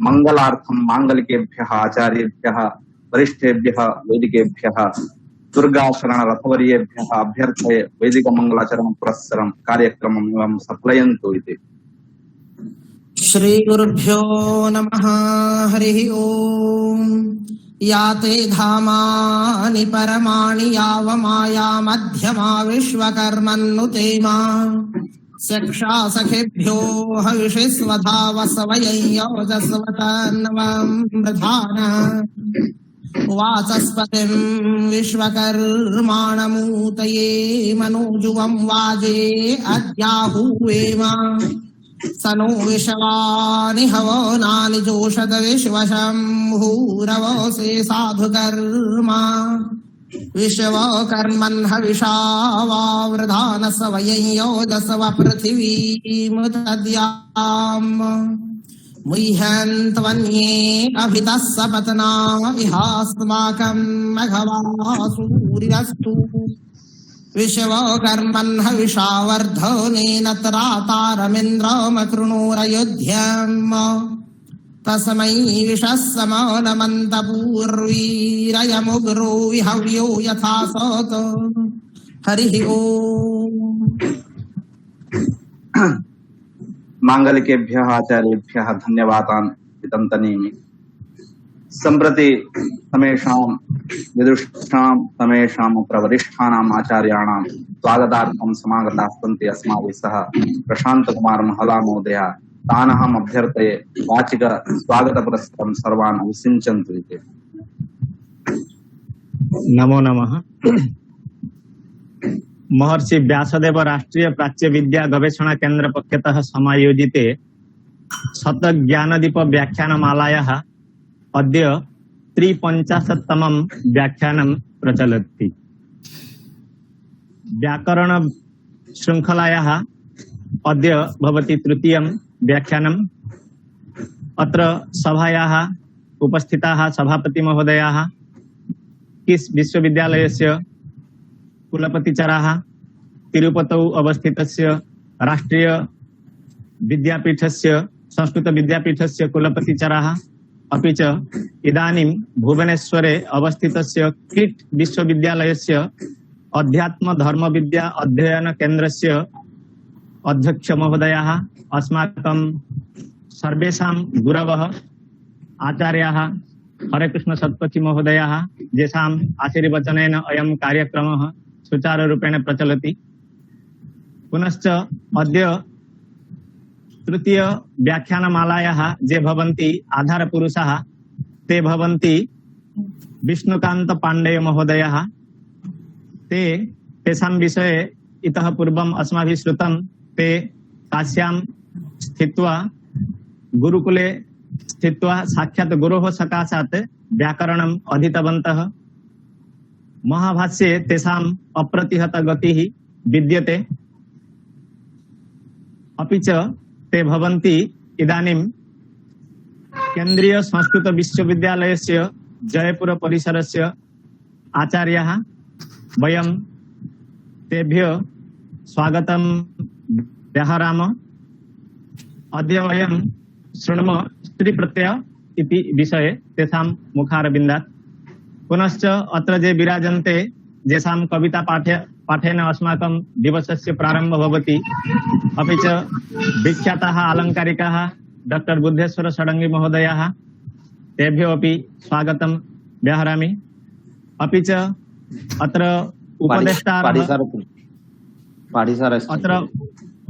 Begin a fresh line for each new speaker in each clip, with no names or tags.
मंगलार्थम मांगलिकेभ्यः आचार्येभ्यः वरिष्ठेभ्यः वैदिकेभ्यः दुर्गा शरण रथवर्येभ्यः अभ्यर्थये वैदिक मंगलाचरण पुरस्सरं कार्यक्रमं एवं सप्लयन्तु इति।
श्री गुरुभ्यो नमः। हरिः ओम्। याते धामानि परमाणि यावमाया मध्यमा विश्वकर्मन्नुते मा सक्षा सखेभ्यो हविषिस्वधावसवयं योजस्वतन्वं प्रधान वाचस्पतिं विश्वकर्माणमूतये मनोजुवं वाजे अद्याहुवेम सनो विश्वानि हवनानि जोषत विश्वशम्भूरवसे साधुकर्मा विश्वकर्मन् हविषावावृधानस वयं योजस्व पृथिवीमुदद्याम् मुह्यन्त्वन्ये अभितः सपत्ना इहास्माकं मघवासूरिरस्तु विश्वकर्मन् हविषावर्धनेन त्रातारमिन्द्रमकृणोरयोध्यम् तस्मै विषस्समानमन्तपूर्वीरयमुग्रो विहव्यो यथा सत्। हरिः ओम्।
मांगलिकेभ्यः आचार्येभ्यः धन्यवादान् वितन्तनीमि। सम्प्रति समेषां विदुषां समेषाम् अत्र वरिष्ठानाम् आचार्याणां स्वागतार्थं समागताः सन्ति अस्माभिः सह प्रशान्तकुमार महला महोदयः। तानहम् अभ्यर्थये वाचिक स्वागतपुरस्सरं सर्वान् विसिञ्चन्तु इति।
नमो नमः। महर्षि व्यासदेव राष्ट्रीय प्राच्य विद्या गवेषणा केन्द्र पक्षतः समायोजिते शतज्ञानदीप व्याख्यानमालायाः अद्य 53तमं व्याख्यानं प्रचलति। व्याकरण श्रृंखलायाः अद्य भवति तृतीयं व्याख्यानम्। अत्र सभायाः उपस्थिताः सभापति महोदयाः, किस् विश्वविद्यालयस्य कुलपतिचराः, तिरुपतौ अवस्थितस्य राष्ट्रीय विद्यापीठस्य संस्कृत विद्यापीठस्य कुलपतिचराः, अपि च इदानीं भुवनेश्वरे अवस्थितस्य किट् विश्वविद्यालयस्य अध्यात्म धर्म विद्या अध्ययन केन्द्रस्य अध्यक्ष महोदयाः, अस्माकं सर्वेषां गुरवः आचार्याः हरेकृष्ण सत्पथी महोदयाः, येषाम् आशीर्वचनेन अयं कार्यक्रमः सुचारुरूपेण प्रचलति। पुनश्च अद्य तृतीय व्याख्यानमालायाः ये भवन्ति आधारपुरुषाः ते भवन्ति विष्णुकान्त पाण्डेय महोदयः। तेषां विषये इतः पूर्वम् अस्माभिः श्रुतं। ते काश्यां स्थित्वा गुरुकुले स्थित्वा साक्षात् गुरोः सकाशात् व्याकरणम् अधीतवन्तः। महाभाष्ये तेषाम् अप्रतिहत गतिः विद्यते। अपि च ते भवन्ति इदानीं केन्द्रीय संस्कृत विश्वविद्यालयस्य जयपुर परिसरस्य आचार्याः। वयं तेभ्यः स्वागतं व्याहराम। अद्य वयं शृणुमः स्त्रीप्रत्यय इति विषये तेषां मुखारविन्दात्। पुनश्च अत्र ये विराजन्ते येषां कविता पाठेन अस्माकं दिवसस्य प्रारम्भः भवति। अपि च विख्याताः आलङ्कारिकाः डॉक्टर बुद्धेश्वर षडङ्गी महोदयाः, तेभ्यो अपि स्वागतं व्याहरामि। अपि च अत्र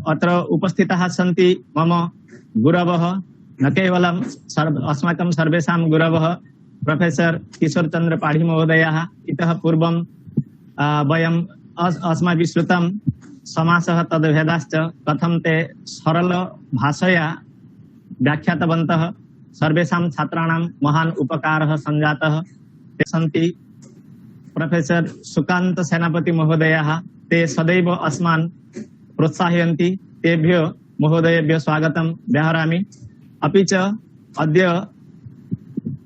अत्र उपस्थिताः सन्ति मम गुरवः, न केवलं अस्माकं सर्वेषां गुरवः प्रोफेसर किशोर चंद्र पाढ़ी महोदयाः। इतः पूर्वं वयम् अस्माभिः श्रुतं समासः तद्भेदाश्च कथं ते सरल भाषया व्याख्यातवन्तः। सर्वेषां छात्राणां महान् उपकारः सञ्जातः। ते सन्ति प्रोफेसर सुकान्त सेनापति महोदयाः। ते सदैव अस्मान् प्रोत्साहयन्ति। तेभ्यो महोदयेभ्यो स्वागतं व्याहरामि। अपि च अद्य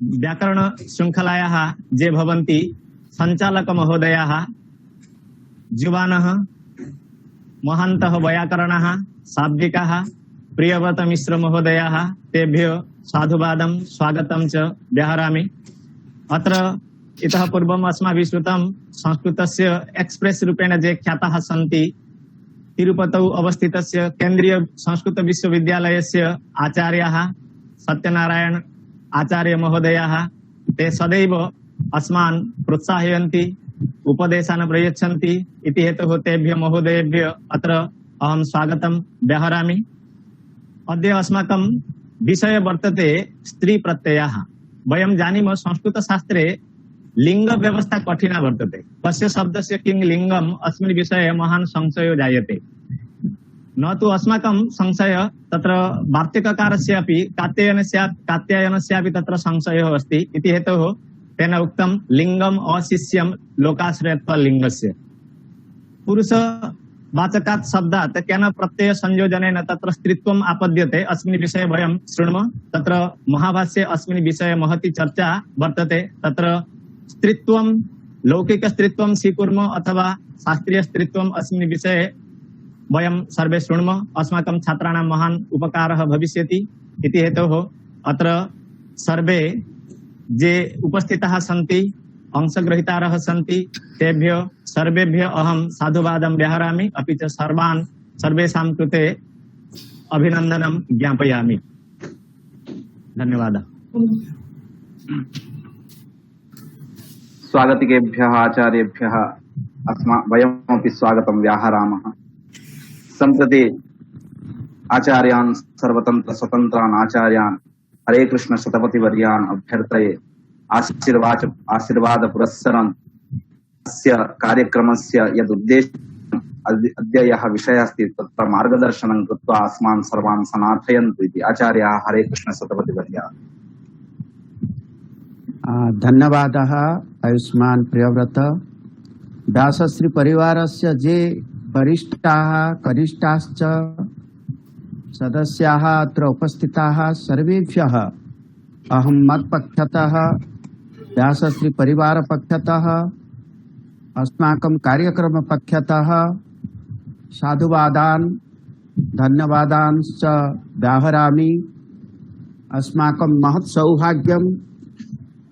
व्याकरण श्रृंखलायाः ये भवन्ति संचालक महोदयाः, युवानः महान्तः वैयाकरणाः, शाब्दिकाः, प्रियव्रत मिश्र महोदयाः तेभ्यो साधुवादं स्वागतं च व्याहरामि। अत्र इतः पूर्वम् अस्माभिः श्रुतं संस्कृतस्य एक्स्प्रेस् रूपेण ये ख्याताः सन्ति तिरुपतौ अवस्थितस्य केन्द्रीय संस्कृत विश्वविद्यालयस्य आचार्याः सत्यनारायण आचार्य महोदयाः ते सदैव अस्मान् प्रोत्साहयन्ति उपदेशान् प्रयच्छन्ति इति हेतुः तेभ्य महोदयेभ्य अत्र अहं स्वागतं व्याहरामि। अद्य अस्माकं विषय वर्तते स्त्री प्रत्ययः। वयं जानीमः संस्कृतशास्त्रे लिंग व्यवस्था कठिना वर्तते। कस्य शब्दस्य किं लिंगम् अस्मिन् विषये महान् संशयो जायते। न तु अस्माकं संशय तत्र वार्तिककारस्यापि कात्यायनस्यापि तत्र संशयः अस्ति इति हेतुः तेन उक्तं लिंगम् अशिष्यं लोकाश्रयत्व लिंगस्य। पुरुष वाचकात् शब्दात् केन प्रत्यय संयोजनेन तत्र स्त्रीत्वम् आपद्यते अस्मिन् विषये वयं शृणुमः। तत्र महाभाष्ये अस्मिन् विषये महती चर्चा वर्तते। तत्र स्त्रीत्वं लौकिक स्त्रीत्वं स्वीकुर्मः अथवा शास्त्रीय स्त्रीत्वम् अस्मिन् विषये वयं सर्वे शृणुमः। अस्माकं छात्राणां महान् उपकारः भविष्यति इति हेतोः अत्र सर्वे ये उपस्थिताः सन्ति अंशग्रहीतारः सन्ति तेभ्यो सर्वेभ्यो अहं साधुवादं व्याहरामि। अपि च सर्वेषां कृते अभिनन्दनं ज्ञापयामि। धन्यवादः।
स्वागतिकेभ्यः आचार्येभ्यः वयमपि स्वागतं व्याहरामः। सम्प्रति आचार्यान् सर्वतन्त्र स्वतन्त्रान् आचार्यान् हरे कृष्ण शतपथिवर्यान् अभ्यर्थये आशीर्वाद पुरस्सरम् अस्य कार्यक्रमस्य यदुद्देश्यम् अद्य यः विषयः अस्ति तत्र मार्गदर्शनं कृत्वा अस्मान् सर्वान् सनाथयन्तु इति आचार्याः हरे कृष्ण शतपथिवर्याः।
धन्यवादः आयुष्मान प्रियव्रत। व्यासश्री परिवारस्य ये वरिष्ठाः कनिष्ठाश्च सदस्याः अत्र उपस्थिताः सर्वेभ्यः अहं मत्पक्षतः व्यासश्री परिवार पक्षतः अस्माकं कार्यक्रम पक्षतः साधुवादान् धन्यवादांश्च व्याहरामि। अस्माकं महत् सौभाग्यं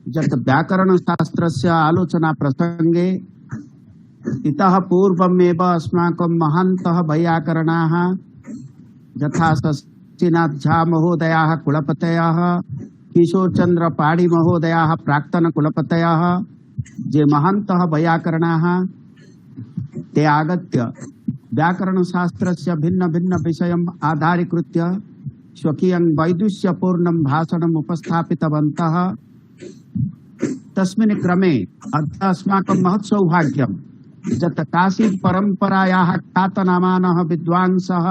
यत् व्याकरणशास्त्रस्य आलोचना प्रसंगे इतः पूर्वमेव अस्माकं महान्तः वैयाकरणाः यथा शशिनाथ झा महोदयाः कुलपतयः किशोरचंद्र पाड़ी महोदयाः प्राक्तन कुलपतयः ये महान्तः वैयाकरणाः ते आगत्य व्याकरणशास्त्रस्य भिन्न भिन्न विषयम् आधारीकृत्य स्वकीयं वैदुष्यपूर्णं भाषणम् उपस्थापितवन्तः। तस्मिन् क्रमे अद्य अस्माकं महत् सौभाग्यं यत् काशी परम्परायाः ख्यातनामानः विद्वांसः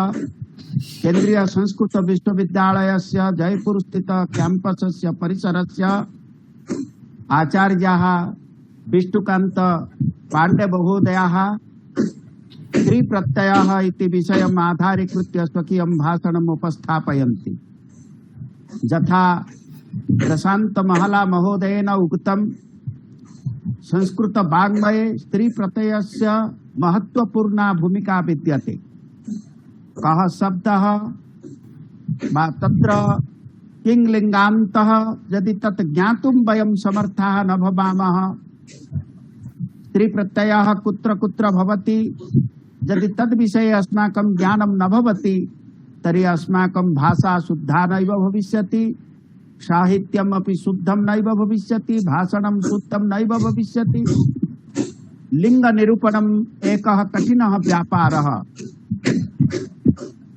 केन्द्रीय संस्कृत विश्वविद्यालयस्य जयपुर स्थित कैंपसस्य परिसरस्य आचार्याः विष्णुकान्त पाण्डे महोदयाः स्त्रीप्रत्ययः इति विषयम् आधारीकृत्य स्वकीयं भाषणम् उपस्थापयन्ति। यथा प्रशांत महला महोदयेन उक्तं संस्कृत वाङ्मये स्त्री प्रत्ययस्य महत्वपूर्णा भूमिका विद्यते। कः शब्दः तत्र किं लिङ्गान्तः यदि तत् ज्ञातुं वयं समर्थाः न भवामः, स्त्री प्रत्ययः कुत्र कुत्र भवति यदि तद्विषये अस्माकं ज्ञानं न भवति तर्हि अस्माकं भाषा शुद्धा नैव भविष्यति, साहित्यमपि शुद्धं नैव भविष्यति, भाषणं शुद्धं नैव भविष्यति। लिंग निरूपणम् एकः कठिनः व्यापारः।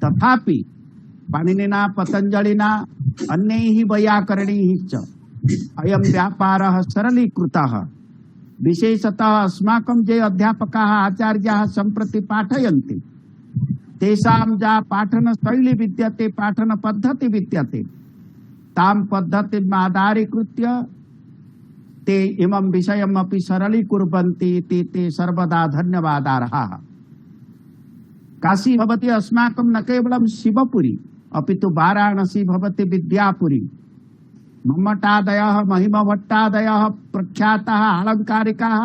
तथापि पाणिनिना पतञ्जलिना अन्यैः वैयाकरणैः च अयं व्यापारः सरलीकृतः। विशेषतः अस्माकं ये अध्यापकाः आचार्याः सम्प्रति पाठयन्ति तेषां या पाठनशैली विद्यते, पाठनपद्धति विद्यते, तां पद्धतिम् आधारीकृत्य ते इमं विषयमपि सरलीकुर्वन्ति इति ते सर्वदा धन्यवादार्हाः। काशी भवति अस्माकं न केवलं शिवपुरी अपितु वाराणसी भवति विद्यापुरी। मम्मटादयः महिमभट्टादयः प्रख्याताः अलङ्कारिकाः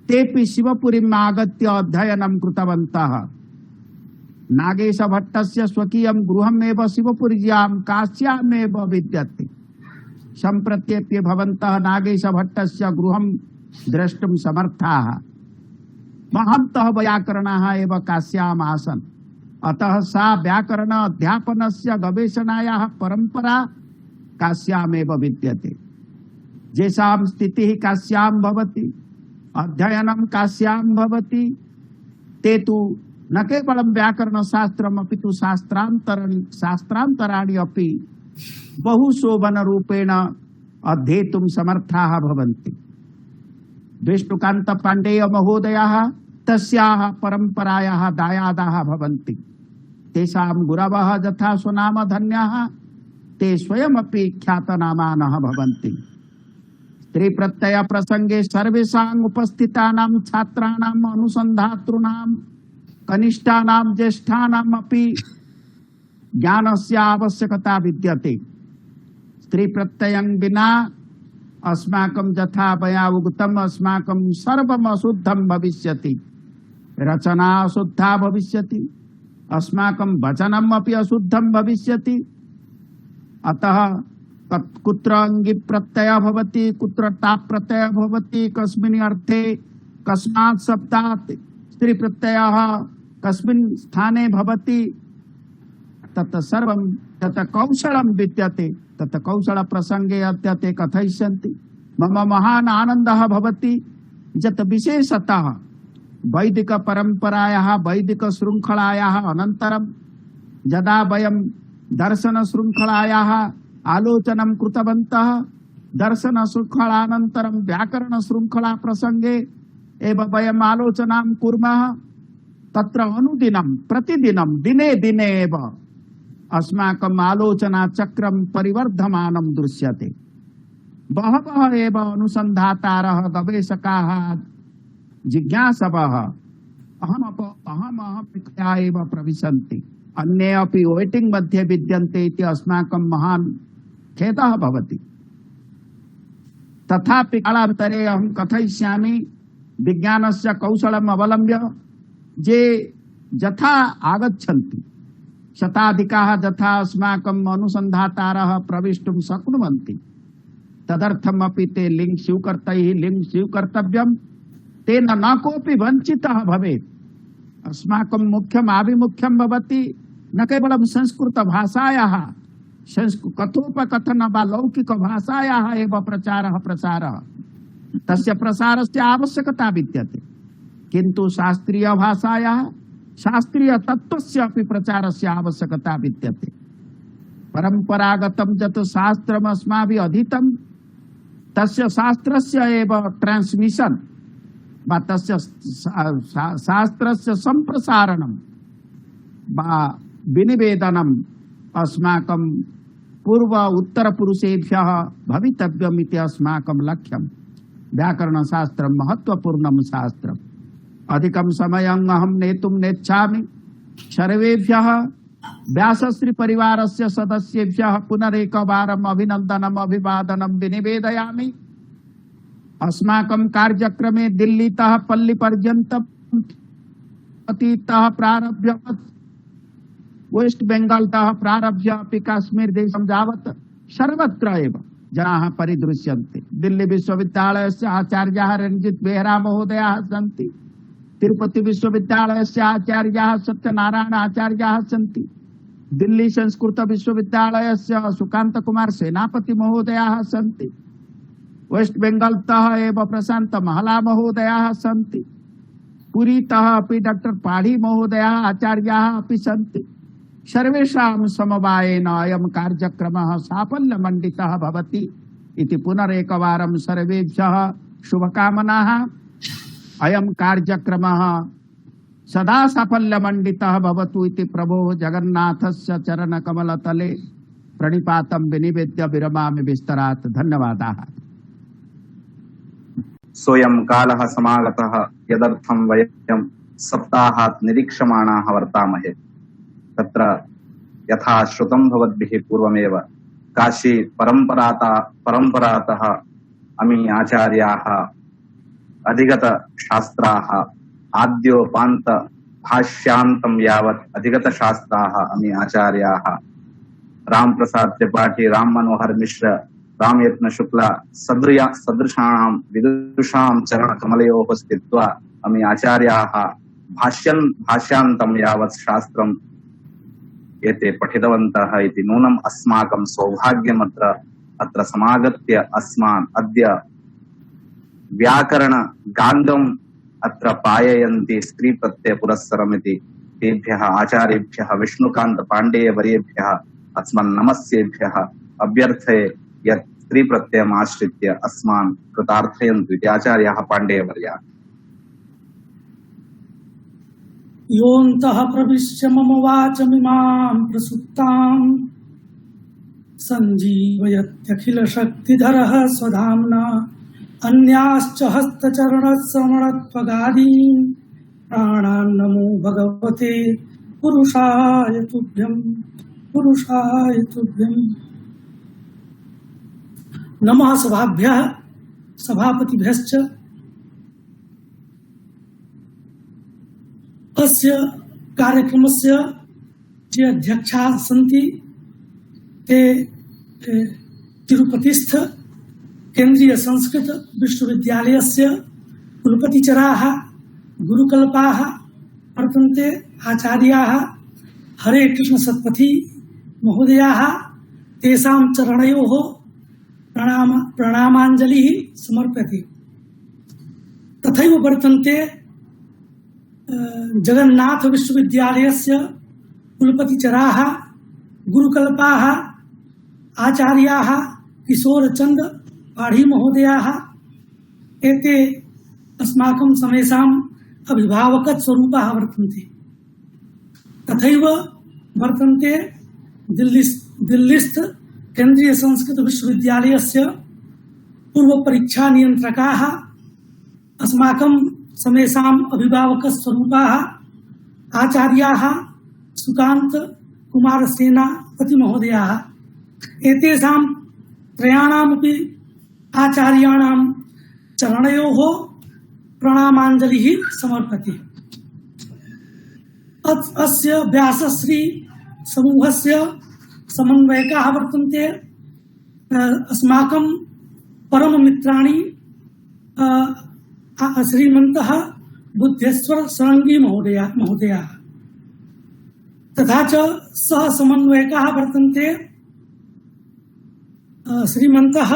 तेपि शिवपुरीम् आगत्य अध्ययनं कृतवन्तः। नागेश भट्टस्य स्वकीयं गृहमेव शिवपुर्यां काश्यामेव विद्यते। सम्प्रत्येप्य भवन्तः नागेश भट्टस्य गृहं द्रष्टुं समर्थाः। महन्तः व्याकरणाः एव काश्याम् आसन्, अतः सा व्याकरण अध्यापनस्य गवेषणायाः परम्परा काश्यामेव विद्यते। येषां स्थितिः काश्यां भवति, अध्ययनं काश्यां भवति, ते तु न केवलं व्याकरणशास्त्रम् अपि तु शास्त्रान्तराणि अपि बहुशोभनरूपेण अध्येतुं समर्थाः भवन्ति। विष्णुकान्त पाण्डेय महोदयाः तस्याः परम्परायाः दायादाः भवन्ति। तेषां गुरवः यथा स्वनामधन्याः ते स्वयमपि ख्यातनामानः भवन्ति। स्त्रीप्रत्यय प्रसंगे सर्वेषाम् उपस्थितानां छात्राणाम् अनुसन्धातॄणां कनिष्ठानां ज्येष्ठानाम् अपि ज्ञानस्य आवश्यकता विद्यते। स्त्रीप्रत्ययं विना अस्माकं यथा मया उक्तम् अस्माकं सर्वम् अशुद्धं भविष्यति, रचना अशुद्धा भविष्यति, अस्माकं वचनम् अपि अशुद्धं भविष्यति। अतः कुत्र अङ्गि प्रत्यय भवति, कुत्र टाप् प्रत्यय भवति, कस्मिन् अर्थे कस्मात् शब्दात् स्त्री प्रत्ययः कस्मिन् स्थाने भवति, तत् सर्वं तत् कौशलं विद्यते। तत् कौशल प्रसंगे अद्य ते कथयिष्यन्ति। मम महान् आनन्दः भवति यत् विशेषतः वैदिक परम्परायाः वैदिक शृङ्खलायाः अनन्तरं यदा वयं दर्शन शृङ्खलायाः आलोचनं कृतवन्तः, दर्शन शृङ्खलानन्तरं व्याकरण शृङ्खला प्रसंगे एव वयम् आलोचनां कुर्मः। तत्र अनुदिनं प्रतिदिनं दिने दिने एव अस्माकम् आलोचना चक्रं परिवर्धमानं दृश्यते। बहवः एव अनुसन्धातारः गवेषकाः जिज्ञासवः अहमहमिकया एव प्रविशन्ति, अन्ये अपि वेटिंग मध्ये विद्यन्ते इति अस्माकं महान् खेदः भवति। तथापि कालान्तरे अहं कथयिष्यामि विज्ञानस्य कौशलम् अवलम्ब्य ये यथा आगच्छन्ति शताधिकाः यथा अस्माकम् अनुसन्धातारः प्रविष्टुं शक्नुवन्ति, तदर्थमपि ते लिङ्क् स्वीकर्तव्यम्। तेन न कोऽपि वञ्चितः भवेत्। अस्माकं मुख्यम् आभिमुख्यं भवति न केवलं संस्कृतभाषायाः कथोपकथन वा लौकिकभाषायाः एव प्रसारः, तस्य प्रसारस्य आवश्यकता विद्यते, किन्तु शास्त्रीयभाषायाः शास्त्रीय तत्त्वस्य अपि प्रचारस्य आवश्यकता विद्यते। परम्परागतं यत् शास्त्रम् अस्माभिः अधीतं तस्य शास्त्रस्य एव ट्रान्स्मिशन् वा तस्य शास्त्रस्य सम्प्रसारणं वा विनिवेदनम् अस्माकं पूर्व उत्तरपुरुषेभ्यः भवितव्यम् इति अस्माकं लक्ष्यम्। व्याकरणशास्त्रं महत्त्वपूर्णं शास्त्रम्। अधिकं समयम् अहं नेतुं नेच्छामि। सर्वेभ्यः व्यासश्री परिवारस्य सदस्येभ्यः पुनरेकवारम् अभिनन्दनम् अभिवादनं विनिवेदयामि। अस्माकं कार्यक्रमे दिल्लीतः पल्ली पर्यन्तम् अतीतः प्रारभ्य वेस्ट बेंगालतः प्रारभ्य अपि काश्मीर देशं यावत् सर्वत्र एव जनाः परिदृश्यन्ते। दिल्ली विश्वविद्यालयस्य आचार्याः रंजित बेहरा महोदयाः सन्ति, तिरुपति विश्वविद्यालयस्य आचार्याः सत्यनारायण आचार्याः सन्ति, दिल्ली संस्कृत विश्वविद्यालयस्य सुकांत कुमार सेनापति महोदयाः सन्ति, वेस्ट बेंगालतः एव प्रशांत महला महोदयाः सन्ति, पुरीतः अपि डॉक्टर पाढ़ी महोदयाः आचार्याः अपि सन्ति। सर्वेषां समवायेन अयं कार्यक्रमः साफल्यमण्डितः भवति इति पुनरेकवारं सर्वेभ्यः शुभकामनाः। अयं कार्यक्रमः सदा साफल्यमण्डितः भवतु इति प्रभोः जगन्नाथस्य चरणकमलतले प्रणिपातं विनिवेद्य विरमामि विस्तरात्। धन्यवादाः।
सोऽयं कालः समागतः यदर्थं वयं सप्ताहात् निरीक्षमाणाः वर्तामहे। तत्र यथा श्रुतं भवद्भिः पूर्वमेव काशी परम्परातः अमी आचार्याः अधिगत शास्त्राः आद्योपान्त भाष्यान्तं यावत् अधिगतशास्त्राः अमी आचार्याः राम प्रसाद त्रिपाठी, राम मनोहर मिश्र, राम यत्न शुक्ला सदृशाणां विदुषां चरण कमलयोः स्थित्वा अमी आचार्याः भाष्यान्तं यावत् शास्त्रम् एते पठितवन्तः इति नूनम् अस्माकं सौभाग्यमत्र अत्र समागत्य अस्मान् अद्य व्याकरण गाङ्गम् अत्र पाययन्ति स्त्री प्रत्यय पुरस्सरमिति तेभ्यः आचार्येभ्यः विष्णुकान्त पाण्डेय वर्येभ्यः अस्मन् नमस्येभ्यः अभ्यर्थये यत् स्त्री प्रत्ययम् आश्रित्य अस्मान् कृतार्थयन्तु इति आचार्याः पाण्डेय वर्याः।
योऽन्तः प्रविश्य मम वाचमिमां प्रसुप्तां सञ्जीवयत्यखिलशक्तिधरः स्वधाम्ना अन्याश्च हस्तचरणश्रवणत्वगादीन् प्राणान् नमो भगवते पुरुषाय तुभ्यम् पुरुषाय तुभ्यम्। नमः सभाभ्यः सभापतिभ्यश्च अस्य कार्यक्रमस्य ये अध्यक्षाः सन्ति ते तिरुपतिस्थ केन्द्रीय संस्कृत विश्वविद्यालयस्य कुलपतिचराः गुरुकल्पाः वर्तन्ते। आचार्याः हरे कृष्ण सत्पथी महोदयाः तेषां चरणयोः प्रणामाञ्जलिः समर्प्यते। तथैव वर्तन्ते जगन्नाथ विश्वविद्यालयस्य कुलपतिचराः गुरुकल्पाः आचार्याः किशोरचंद पाढ़ी महोदयाः एते अस्माकं समेषाम् अभिभावकत् स्वरूपाः वर्तन्ते। तथैव वर्तन्ते दिल्लीस्थ केन्द्रीय संस्कृत विश्वविद्यालयस्य पूर्व परीक्षा नियन्त्रकाः अस्माकं समेषाम् अभिभावकत् स्वरूपाः आचार्याः सुकान्त कुमार सेनापति महोदयाः। एतेषां त्रयाणामपि आचार्याणां चरणयोः प्रणामाञ्जलिः समर्प्यते। अस्य व्यासश्री समूहस्य समन्वयकाः वर्तन्ते अस्माकं परममित्राणि श्रीमन्तः बुद्धेश्वर सरंगी महोदयाः तथा च सह समन्वयकाः वर्तन्ते श्रीमन्तः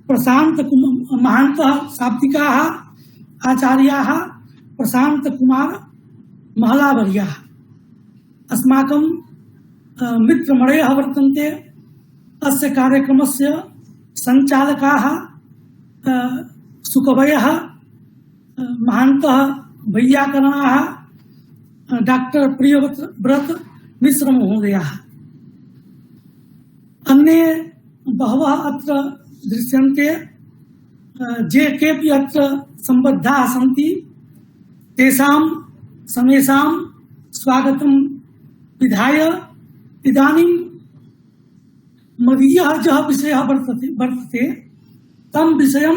प्रशांत महान्तः शाब्दिकाः आचार्याः प्रशांत कुमार महलावर्याः। अस्माकं मित्रमणयः वर्तन्ते। अस्य कार्यक्रमस्य सञ्चालकाः सुकवयः महान्तः वैयाकरणाः डॉक्टर प्रियव्रत मिश्र महोदयाः। अन्ये बहवः अत्र दृश्यन्ते। जे केऽपि अत्र सम्बद्धाः सन्ति तेषां समेषां स्वागतं विधाय इदानीं मदीयः यः विषयः वर्तते तं विषयं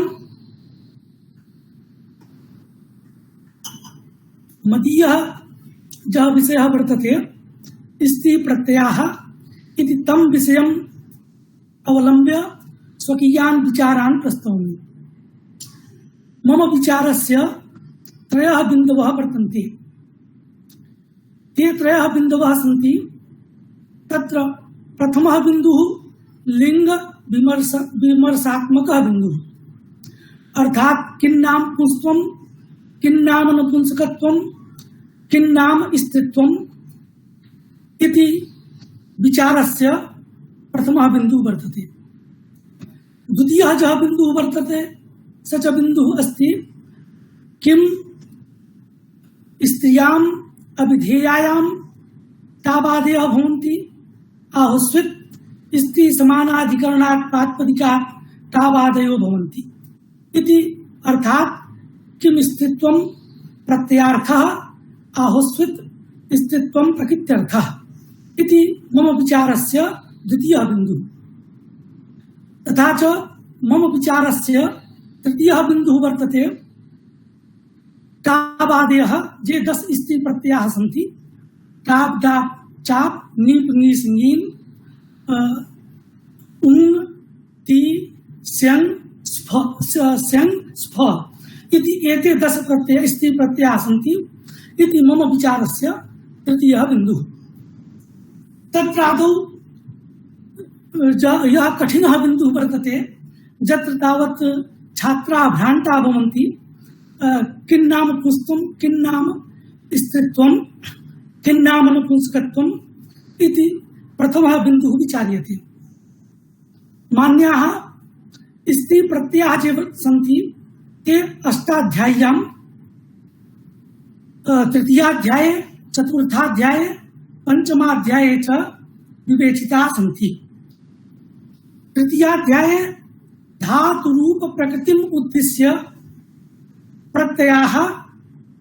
मदीयः यः विषयः वर्तते स्त्री प्रत्ययाः इति तं विषयम् अवलम्ब्य स्वकीयान् विचारान् प्रस्तौमि। मम विचारस्य त्रयः बिन्दवः वर्तन्ते। ते त्रयः बिन्दवः सन्ति। तत्र प्रथमः बिन्दुः लिंग विमर्शात्मकः बिन्दुः, अर्थात् किन्नाम पुंस्त्वं, किन्नाम नपुंसकत्वं, किन्नाम स्त्रीत्वम् इति विचारस्य प्रथमः बिन्दुः वर्तते। द्वितीयः यः बिन्दुः वर्तते स च बिन्दुः अस्ति किं स्त्रियाम् अभिधेयायां तावादयः भवन्ति आहुस्वित् स्त्री समानाधिकरणात् प्रातिपदिकात् तावादयो भवन्ति इति, अर्थात् किं स्त्रीत्वं प्रत्ययार्थः आहुस्वित् स्त्रीत्वं प्रकृत्यर्थः इति मम विचारस्य द्वितीयः बिन्दुः। तथा च मम विचारस्य तृतीयः बिन्दुः वर्तते टाबादयः ये 10 स्त्री प्रत्ययाः सन्ति। टाप डाप चाप नीप नीस नीन उंग ती स्यंग स्फ इति एते 10 प्रत्यय स्त्री प्रत्ययाः सन्ति इति मम विचारस्य तृतीयः बिन्दुः। तत्रादौ यः कठिनः बिन्दुः वर्तते यत्र तावत् छात्राः भ्रान्ताः भवन्ति किन्नाम पुंस्त्वं किन्नाम स्त्रीत्वं किन्नाम नपुंसकत्वम् इति प्रथमः बिन्दुः विचार्यते। मान्याः स्त्री प्रत्ययाः ये सन्ति ते अष्टाध्याय्यां तृतीयाध्याये चतुर्थाध्याये पंचमाध्याये च विवेचिताः सन्ति। तृतीयाध्याये धातुरूप प्रकृतिम् उद्दिश्य प्रत्ययाः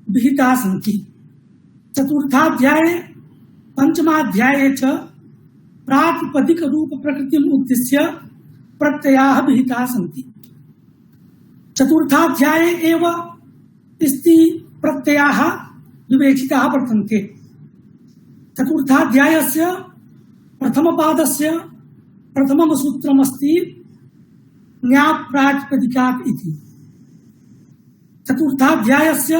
विहिताः सन्ति। चतुर्थाध्याये पंचमाध्याये च प्रातिपदिक रूप प्रकृतिम् उद्दिश्य प्रत्ययाः विहिताः सन्ति। चतुर्थाध्याये एव स्त्री प्रत्ययाः विवेचिताः वर्तन्ते। चतुर्थाध्यायस्य प्रथमपादस्य प्रथमं सूत्रमस्ति न्याप्रातिपदिकात् इति। चतुर्थाध्यायस्य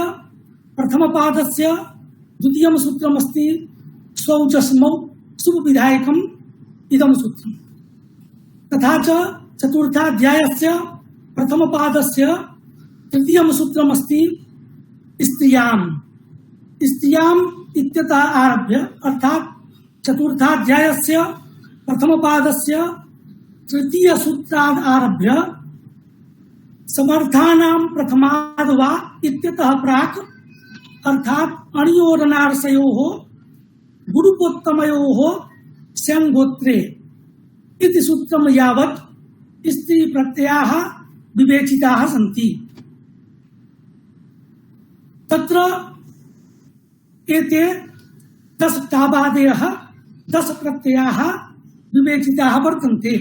प्रथमपादस्य द्वितीयं सूत्रमस्ति स्वौचस्मौ शुभविधायकम् इदं सूत्रम्। तथा च चतुर्थाध्यायस्य प्रथमपादस्य तृतीयं सूत्रमस्ति स्त्रियाम्। स्त्रियाम् इत्यतः आरभ्य अर्थात् चतुर्थाध्यायस्य प्रथमपादस्य तृतीय सूत्राद् आरभ्य समर्थानां प्रथमाद् वा इत्यतः प्राक् अर्थात् अणियोरनार्षयोः गुरुपोत्तमयोः स्यङ्गोत्रे इति सूत्रं यावत् स्त्री प्रत्ययाः विवेचिताः सन्ति। तत्र एते 10 टाबादयः 10 प्रत्ययाः विवेचिताः वर्तन्ते।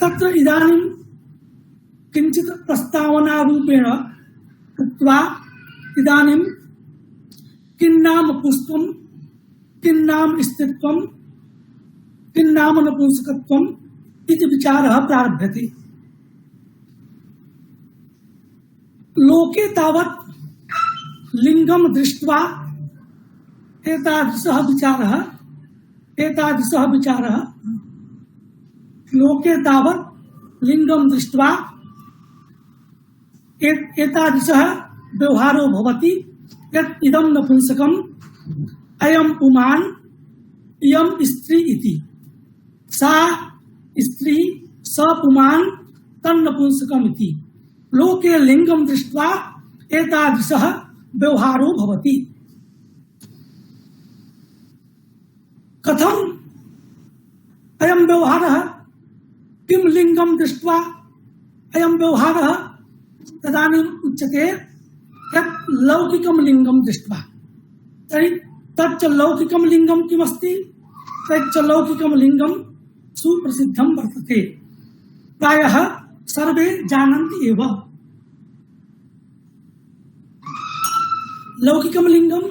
तत्र इदानीं किञ्चित् प्रस्तावनारूपेण उक्त्वा इदानीं किन्नाम पुंस्त्वं किन्नाम स्त्रीत्वं किन्नाम नपुंसकत्वम् इति विचारः प्रारभ्यते। लोके तावत् लिंगम दृष्ट्वा एतादृशः विचारः लोके तावत् लिंगम दृष्ट्वा एतादृशः व्यवहारो भवति यत् इदं नपुंसकम् अयं पुमान् इयं स्त्री इति। सा स्त्री स पुमान् तन्नपुंसकम् इति। लोके लिंगम दृष्ट्वा एतादृशः व्यवहारो भवति। कथम् अयं व्यवहारः किं लिंगम दृष्ट्वा अयं व्यवहारः तदानीम् उच्यते यत् लौकिकं लिंगम दृष्ट्वा। तर्हि तच्च लौकिकं लिंगम किमस्ति? तच्च लौकिकं लिंगम सुप्रसिद्धं वर्तते, प्रायः सर्वे जानन्ति एव। लौकिकं लिंगम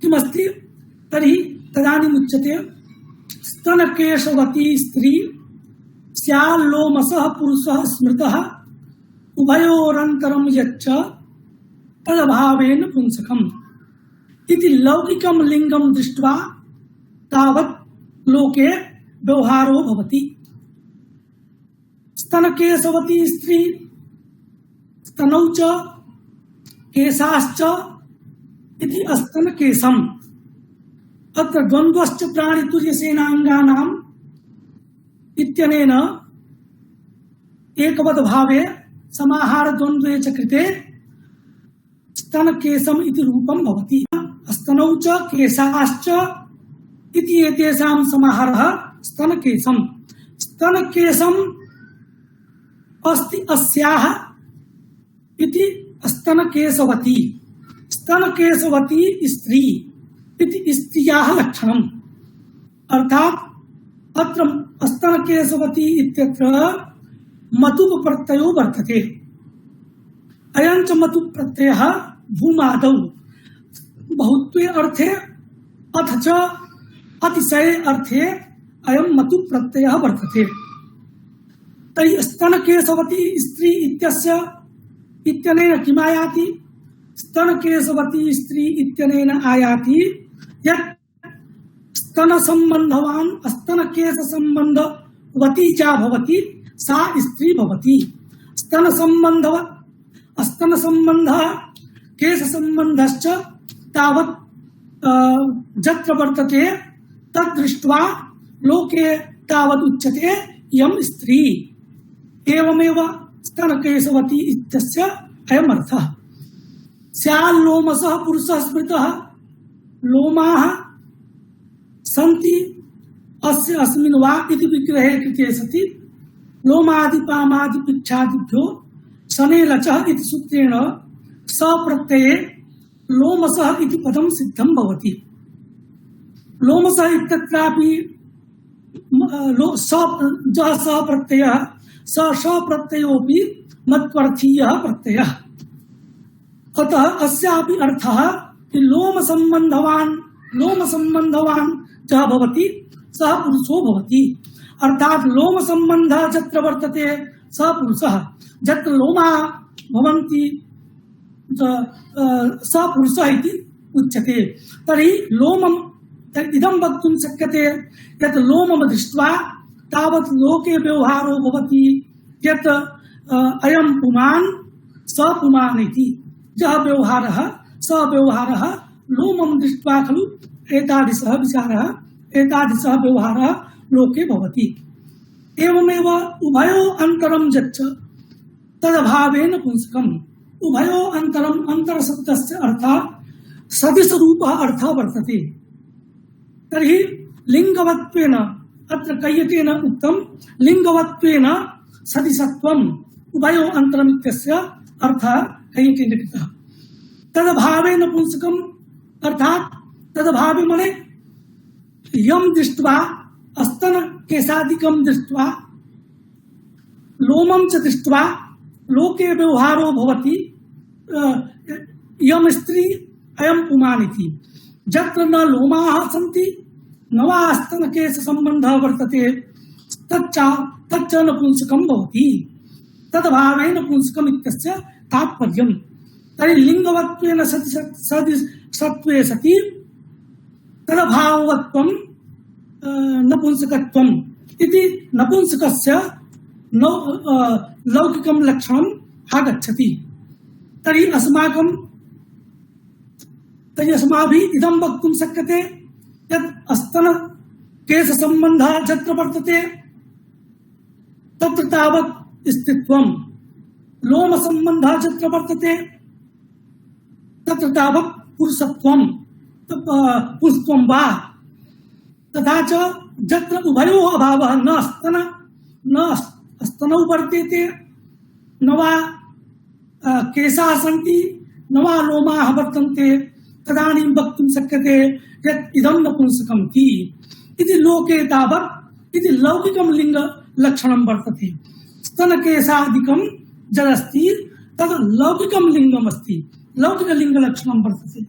किमस्ति? तर्हि तदानीम् उच्यते स्तनकेशवती स्त्री स्याल्लोमसः पुरुषः स्मृतः उभयोरन्तरं यच्च तदभावेन पुंसकम् इति। लौकिकं लिंगम दृष्ट्वा तावत् लोके व्यवहारो भवति। स्तनकेशवती स्त्री स्तनौ च केशाश्च इति स्तनकेशम्। अत्र द्वन्द्वश्च प्राणितुल्यसेनाङ्गानाम् इत्यनेन एकवद्भावे समाहार द्वन्द्वे च कृते स्तनकेशम् इति रूपं भवति। स्तनौ च केशाश्च इति एतेषां समाहारः स्तनकेशम्। स्तनकेशम् अस्ति अस्याः इति स्तनकेशवती। स्तनकेशवती स्त्री इति स्त्रियाः लक्षणम्। अर्थात् अत्र स्तनकेशवती इत्यत्र मतुप प्रत्ययो वर्तते। अयं च मतु प्रत्ययः भूमादौ बहुत्वे अर्थे अथ च अतिशये अर्थे अयं मतु प्रत्ययः वर्तते। तर्हि स्तनकेशवती स्त्री इत्यस्य इत्यनेन किम् आयाति? स्तनकेशवती स्त्री इत्यनेन आयाति यत् स्तनसम्बन्धवान् स्तनकेशसम्बन्धवती चा भवति सा स्त्री भवति। स्तनसम्बन्धः केशसम्बन्धश्च तावत् यत्र वर्तते तद्दृष्ट्वा लोके तावत् उच्यते इयं स्त्री। एवमेव स्तनकेशवती इत्यस्य अयम् अर्थः। स्याल्लोमसः पुरुषः स्मृतः लोमाः सन्ति अस्य अस्मिन् वा इति विग्रहे कृते सति लोमादिपामादिपिच्छादिभ्यो शने लचः इति सूत्रेण सप्रत्यये लोमसः इति पदं सिद्धं भवति। लोमसः इत्यत्रापि सप्रत्ययः सप्रत्ययोऽपि मत्वर्थीयः प्रत्ययः। अतः अस्यापि अर्थः कि लोमसम्बन्धवान् यः भवति सः पुरुषो भवति। अर्थात् लोमसम्बन्धः यत्र वर्तते सः पुरुषः, यत्र लोमाः भवन्ति सः पुरुषः इति उच्यते। तर्हि लोमम् इदं वक्तुं शक्यते यत् लोमं दृष्ट्वा तावत् लोके व्यवहारो भवति यत् अयं पुमान् स पुमान् इति। यः व्यवहारः स व्यवहारः लोमं दृष्ट्वा खलु एतादृशः विचारः एतादृशः व्यवहारः लोके भवति। एवमेव उभयो अन्तरं यच्च तदभावेन पुंसकम्। उभयो अन्तरम् अन्तरशब्दस्य अर्थः सदिशरूपः अर्थः वर्तते। तर्हि लिङ्गवत्वेन अत्र कैयटेन उक्तं लिङ्गवत्वेन सदिशत्वम् उभयो अन्तरम् इत्यस्य अर्थः कैयटेन कृतः। तदभावेन पुंसकम् अर्थात् तदभावे मने यं दृष्ट्वा स्तनकेशादिकं दृष्ट्वा लोमं च दृष्ट्वा लोके व्यवहारो भवति इयं स्त्री अयं पुमान् इति। यत्र न लोमाः सन्ति न वा स्तनकेशसम्बन्धः वर्तते तच्च नपुंसकं भवति। तदभावेन पुंसकम् इत्यस्य तात्पर्यम्। तर्हि लिङ्गवत्वेन सत्त्वे सति तदभाववत्वं नपुंसकत्वम् इति नपुंसकस्य लौकिकं लक्षणम् आगच्छति। तर्हि अस्माभिः इदं वक्तुं शक्यते यत् स्तनकेशसम्बन्धः यत्र वर्तते तत्र तावत् स्त्रीत्वं, लोमसम्बन्धः यत्र वर्तते तत्र तावत् पुरुषत्वं पुंस्त्वं वा। तथा च यत्र उभयोः अभावः न स्तनौ वर्तेते न वा केशाः सन्ति न वा लोमाः वर्तन्ते तदानीं वक्तुं शक्यते यत् इदं नपुंसकम् इति। लोके तावत् इति लौकिकं लिङ्गलक्षणं वर्तते। स्तनकेशादिकं यदस्ति तद् लौकिकं लिङ्गम् अस्ति, लौकिकलिङ्गलक्षणं वर्तते।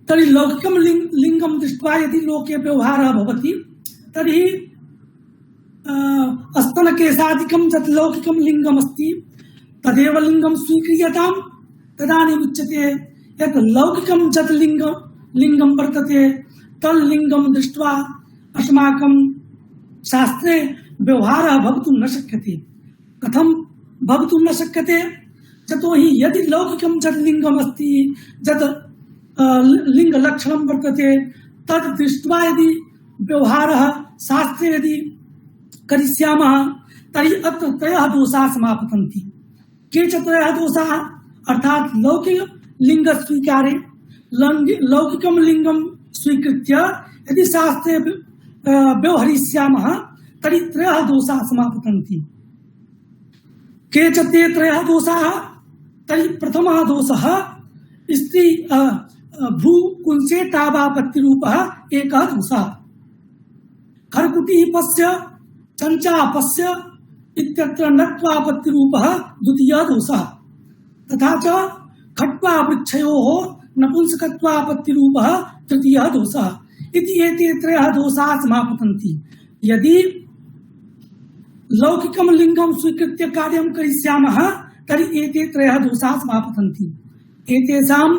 तर्हि लौकिकं लिङ्गं दृष्ट्वा यदि लोके व्यवहारः भवति तर्हि स्तनकेशादिकं यत् लौकिकं लिङ्गम् अस्ति तदेव लिङ्गं स्वीक्रियताम्। तदानीम् उच्यते यत् लौकिकं यत् लिङ्गं वर्तते तल्लिङ्गं दृष्ट्वा अस्माकं शास्त्रे व्यवहारः भवितुं न शक्यते। कथं भवितुं न शक्यते? यतोहि यदि लौकिकं यत् लिङ्गम् अस्ति यत् लिङ्गलक्षणं वर्तते तद् दृष्ट्वा यदि व्यवहारः शास्त्रे यदि करिष्यामः तर्हि अत्र त्रयः दोषाः समापतन्ति। के च त्रयः दोषाः? अर्थात् लौकिकलिङ्गस्वीकारे लौकिकं लिङ्गं स्वीकृत्य यदि शास्त्रे व्यवहरिष्यामः तर्हि त्रयः दोषाः समापतन्ति। के च ते त्रयः दोषाः? तर्हि प्रथमः दोषः स्त्री भ्रूकुंसे तावापत्तिरूपः एकः दोषः। खरकुटीपस्य चञ्चापस्य इत्यत्र नत्वापत्तिरूपः द्वितीयः दोषः तथा च खट्वावृक्षयोः नपुंसकत्वापत्तिरूपः तृतीयः दोषः इति एते त्रयः दोषाः समापतन्ति। यदि लौकिकं लिंगं स्वीकृत्य कार्यं करिष्यामः तर्हि एते त्रयः दोषाः समापतन्ति। एतेषां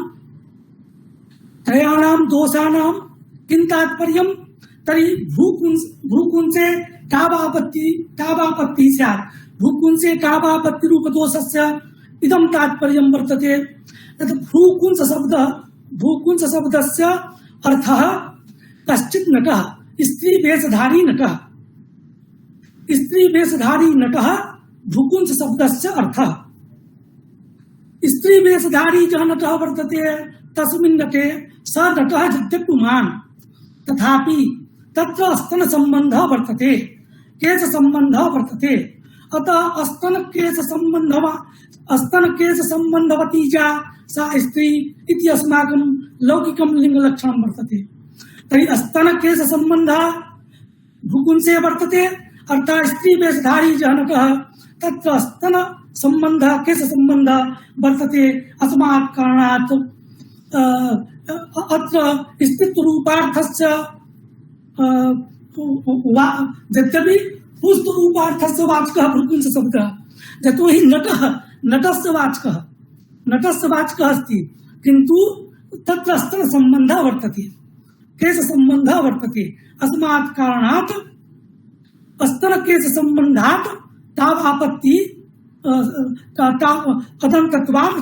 त्रयाणां दोषाणां किं तात्पर्यं? तर्हि भ्रूकुंसे टाबापत्ति स्यात्। भ्रूकुंसे टाबापत्तिरूपदोषस्य इदं तात्पर्यं वर्तते यत् भ्रूकुंस शब्दस्य अर्थः कश्चित् नटः, स्त्रीवेशधारी नटः। स्त्रीवेशधारी नटः भ्रूकुंस शब्दस्य अर्थः। स्त्रीवेशधारी यः नटः वर्तते तस्मिन् नटे स नटः यद्यपि पुमान् तथापि तत्र स्तन संबंधः वर्तते, केश संबंधः वर्तते। अतः स्तन केश संबंधवती सा स्त्री इति अस्माकं लौकिकं लिंगलक्षणं वर्तते। तर्हि स्तन केश संबंधः भ्रूकुंसे वर्तते अर्थात् स्त्रीवेशधारी यः नटः तत्र स्तन संबंधः केश संबंधः वर्तते। अस्मात् कारणात् अत्र स्त्रीत्वरूपार्थस्य यद्यपि पुंस्त्वरूपार्थस्य वाचकः भ्रूकुंस शब्दः, यतोहि नटस्य वाचकः अस्ति, किन्तु तत्र स्तन संबंधः वर्तते, केश संबंधः वर्तते। अस्मात् कारणात् स्तन केश संबंधात् तावापत्ति अदन्तत्वात्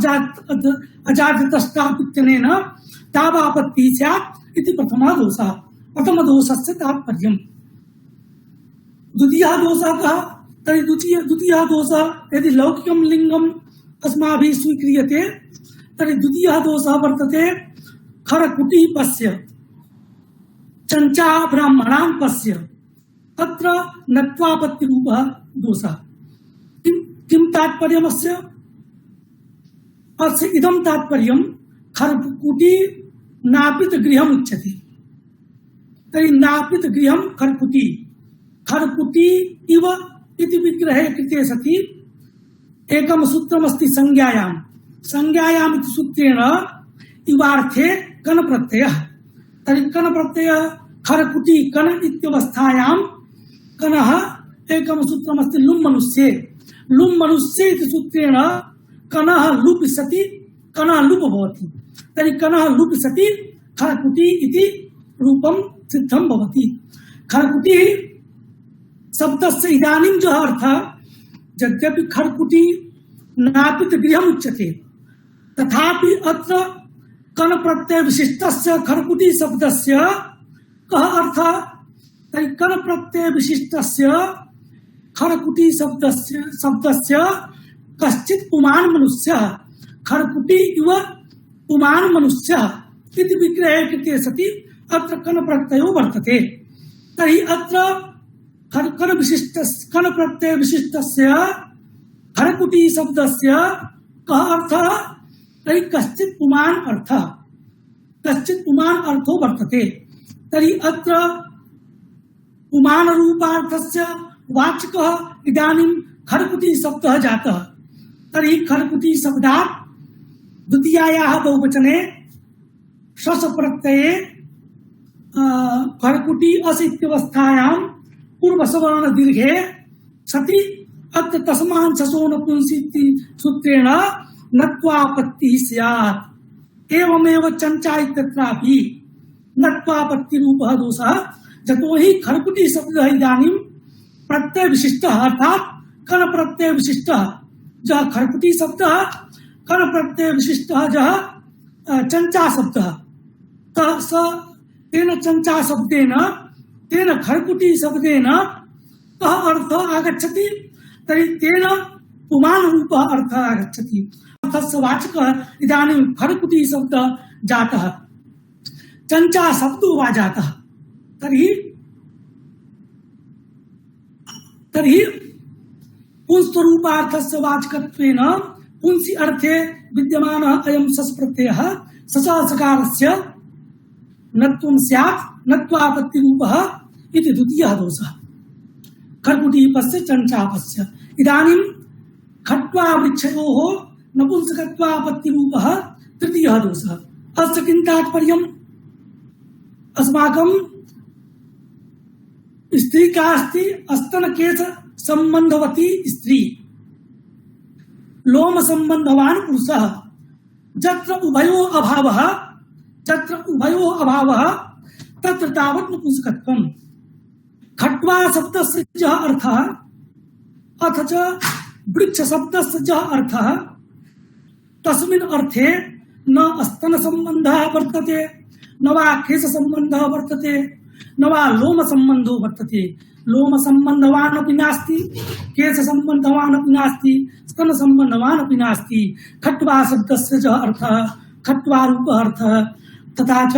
अजातस्तापित्यनेन तावापत्ति स्यात् इति प्रथमः दोषः। प्रथमदोषस्य तात्पर्यम्। द्वितीयः दोषः कः? तर्हि द्वितीयः दोषः यदि लौकिकं लिंगम् अस्माभिः स्वीक्रियते तर्हि द्वितीयः दोषः वर्तते खरकुटीपस्य चञ्चा ब्राह्मणाङ्कस्य तत्र नत्वापत्तिरूपः दोषः। किं तात्पर्यमस्य? अस्य इदं तात्पर्यं खरकुटी नापित गृहम् उच्यते। तर्हि नापित गृहं खरकुटी इव इति विग्रहे कृते सति एकं सूत्रमस्ति संज्ञायाम् इति सूत्रेण इवार्थे कन प्रत्ययः। तर्हि कन प्रत्ययः खरकुटी कन इत्यवस्थायां कनः एकं सूत्रमस्ति लुम् मनुष्ये इति सूत्रेण कनः लुप् सति कनः लुप् भवति। तर्हि कनः लुप् सति खरकुटी इति रूपं सिद्धं भवति। खरकुटी शब्दस्य इदानीं यः अर्थः यद्यपि खरकुटी नापित गृहम् उच्यते तथापि अत्र कन प्रत्यय विशिष्टस्य खरकुटी शब्दस्य कः अर्थः? तर्हि कन प्रत्यय विशिष्टस्य खरकुटी शब्दस्य कश्चित् पुमान् मनुष्यः खरकुटी इव पुमान् मनुष्यः इति विग्रहे कृते सति अत्र कन प्रत्ययो वर्तते। तर्हि अत्र कन प्रत्यय विशिष्टस्य खरकुटी शब्दस्य कः अर्थः? तर्हि कश्चित् पुमान् अर्थो वर्तते। तर्हि अत्र पुमान् रूपार्थस्य वाचकः इदानीं खरकुटी शब्दः जातः। तर्हि खरकुटी शब्दात् द्वितीयायाः बहुवचने शस प्रत्यये खरकुटी अस् इत्यवस्थायां पूर्वसवर्ण दीर्घे सति अत्र तस्मान् शसो नपुंसि सूत्रेण नत्वापत्तिः स्यात्। एवमेव चञ्चा इत्यत्रापि नत्वापत्तिरूपः दोषः यतोहि खरकुटी शब्दः इदानीं प्रत्यय विशिष्टः अर्थात् कन प्रत्यय विशिष्टः यः खरकुटी शब्दः कन प्रत्यय विशिष्टः यः चञ्चा शब्दः तेन चञ्चा शब्देन तेन खरकुटी शब्देन कः अर्थः आगच्छति? तर्हि तेन पुमान् रूपः अर्थः आगच्छति। अर्थस्य वाचकः इदानीं खरकुटी शब्दः जातः, चञ्चा शब्दो वा जातः। तर्हि पुंस्त्वरूपार्थस्य वाचकत्वेन पुंसि अर्थे विद्यमानः अयं सस् प्रत्ययः ससकारस्य नत्वं स्यात् नत्वापत्तिरूपः इति द्वितीयः दोषः खरकुटीपस्य चञ्चापस्य। इदानीं खट्वा वृक्षयोः नपुंसकत्वापत्तिरूपः तृतीयः दोषः। अस्य किं तात्पर्यम्? अस्माकं स्त्री का अस्ति? स्तनकेश संबंधवती स्त्री, लोम संबंधवान् पुरुषः। जत्र उभयोः अभावः तत्र तावत् नपुंसकत्वम्। खट्वा शब्दस्य यः अर्थः अथ च वृक्ष शब्दस्य यः अर्थः, तस्मिन् अर्थे न स्तन संबन्धः वर्तते, न वा केश संबन्धः वर्तते, न वा लोम संबन्धो वर्तते। लोम संबन्धवान् अपि नास्ति, केश संबन्धवान् अपि नास्ति, स्तन संबन्धवान् अपि नास्ति। खट्वा शब्दस्य च अर्थः खट्वा रूपः अर्थः, तथा च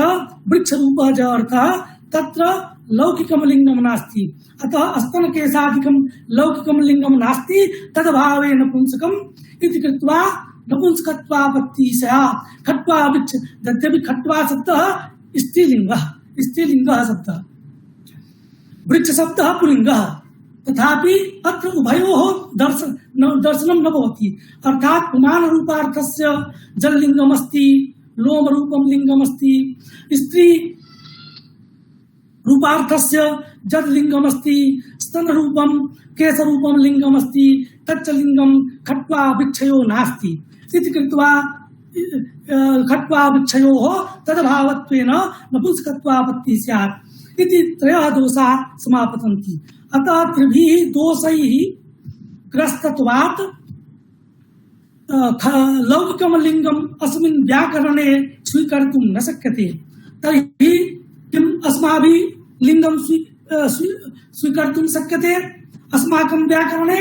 वृक्ष रूपः च अर्थः, तत्र लौकिकं लिंगं नास्ति। अतः स्तनकेशादिकं लौकिकं लिंगं नास्ति, तदभावे नपुंसकम् इति कृत्वा नपुंसकत्वापत्तिः स्यात्। खट्वा वृक्ष, यद्यपि खट्वा शब्दः स्त्रीलिंगः शब्दः, वृक्ष शब्दः पुल्लिंगः, तथापि अत्र उभयोः दर्शनं न भवति। अर्थात् पुमान रूपार्थस्य जललिंगम् अस्ति, लोम रूपं लिंगम् अस्ति, स्त्री रूपार्थस्य जल लिंगम् अस्ति, स्तन रूपं केश रूपं लिंगम् अस्ति, तच्च लिंगं खट्वा वृक्षयोः नास्ति इति कृत्वा खट्वा वृक्षयोः तदभावत्वेन नपुंसकत्वापत्तिः स्यात् इति त्रयः दोषाः समापतन्ति। अतः त्रिभिः दोषैः ग्रस्तत्वात् लौकिकं लिंगम् अस्मिन् व्याकरणे स्वीकर्तुं न शक्यते। तर्हि किम् अस्माभिः लिंगं स्वीकर्तुं शक्यते अस्माकं व्याकरणे?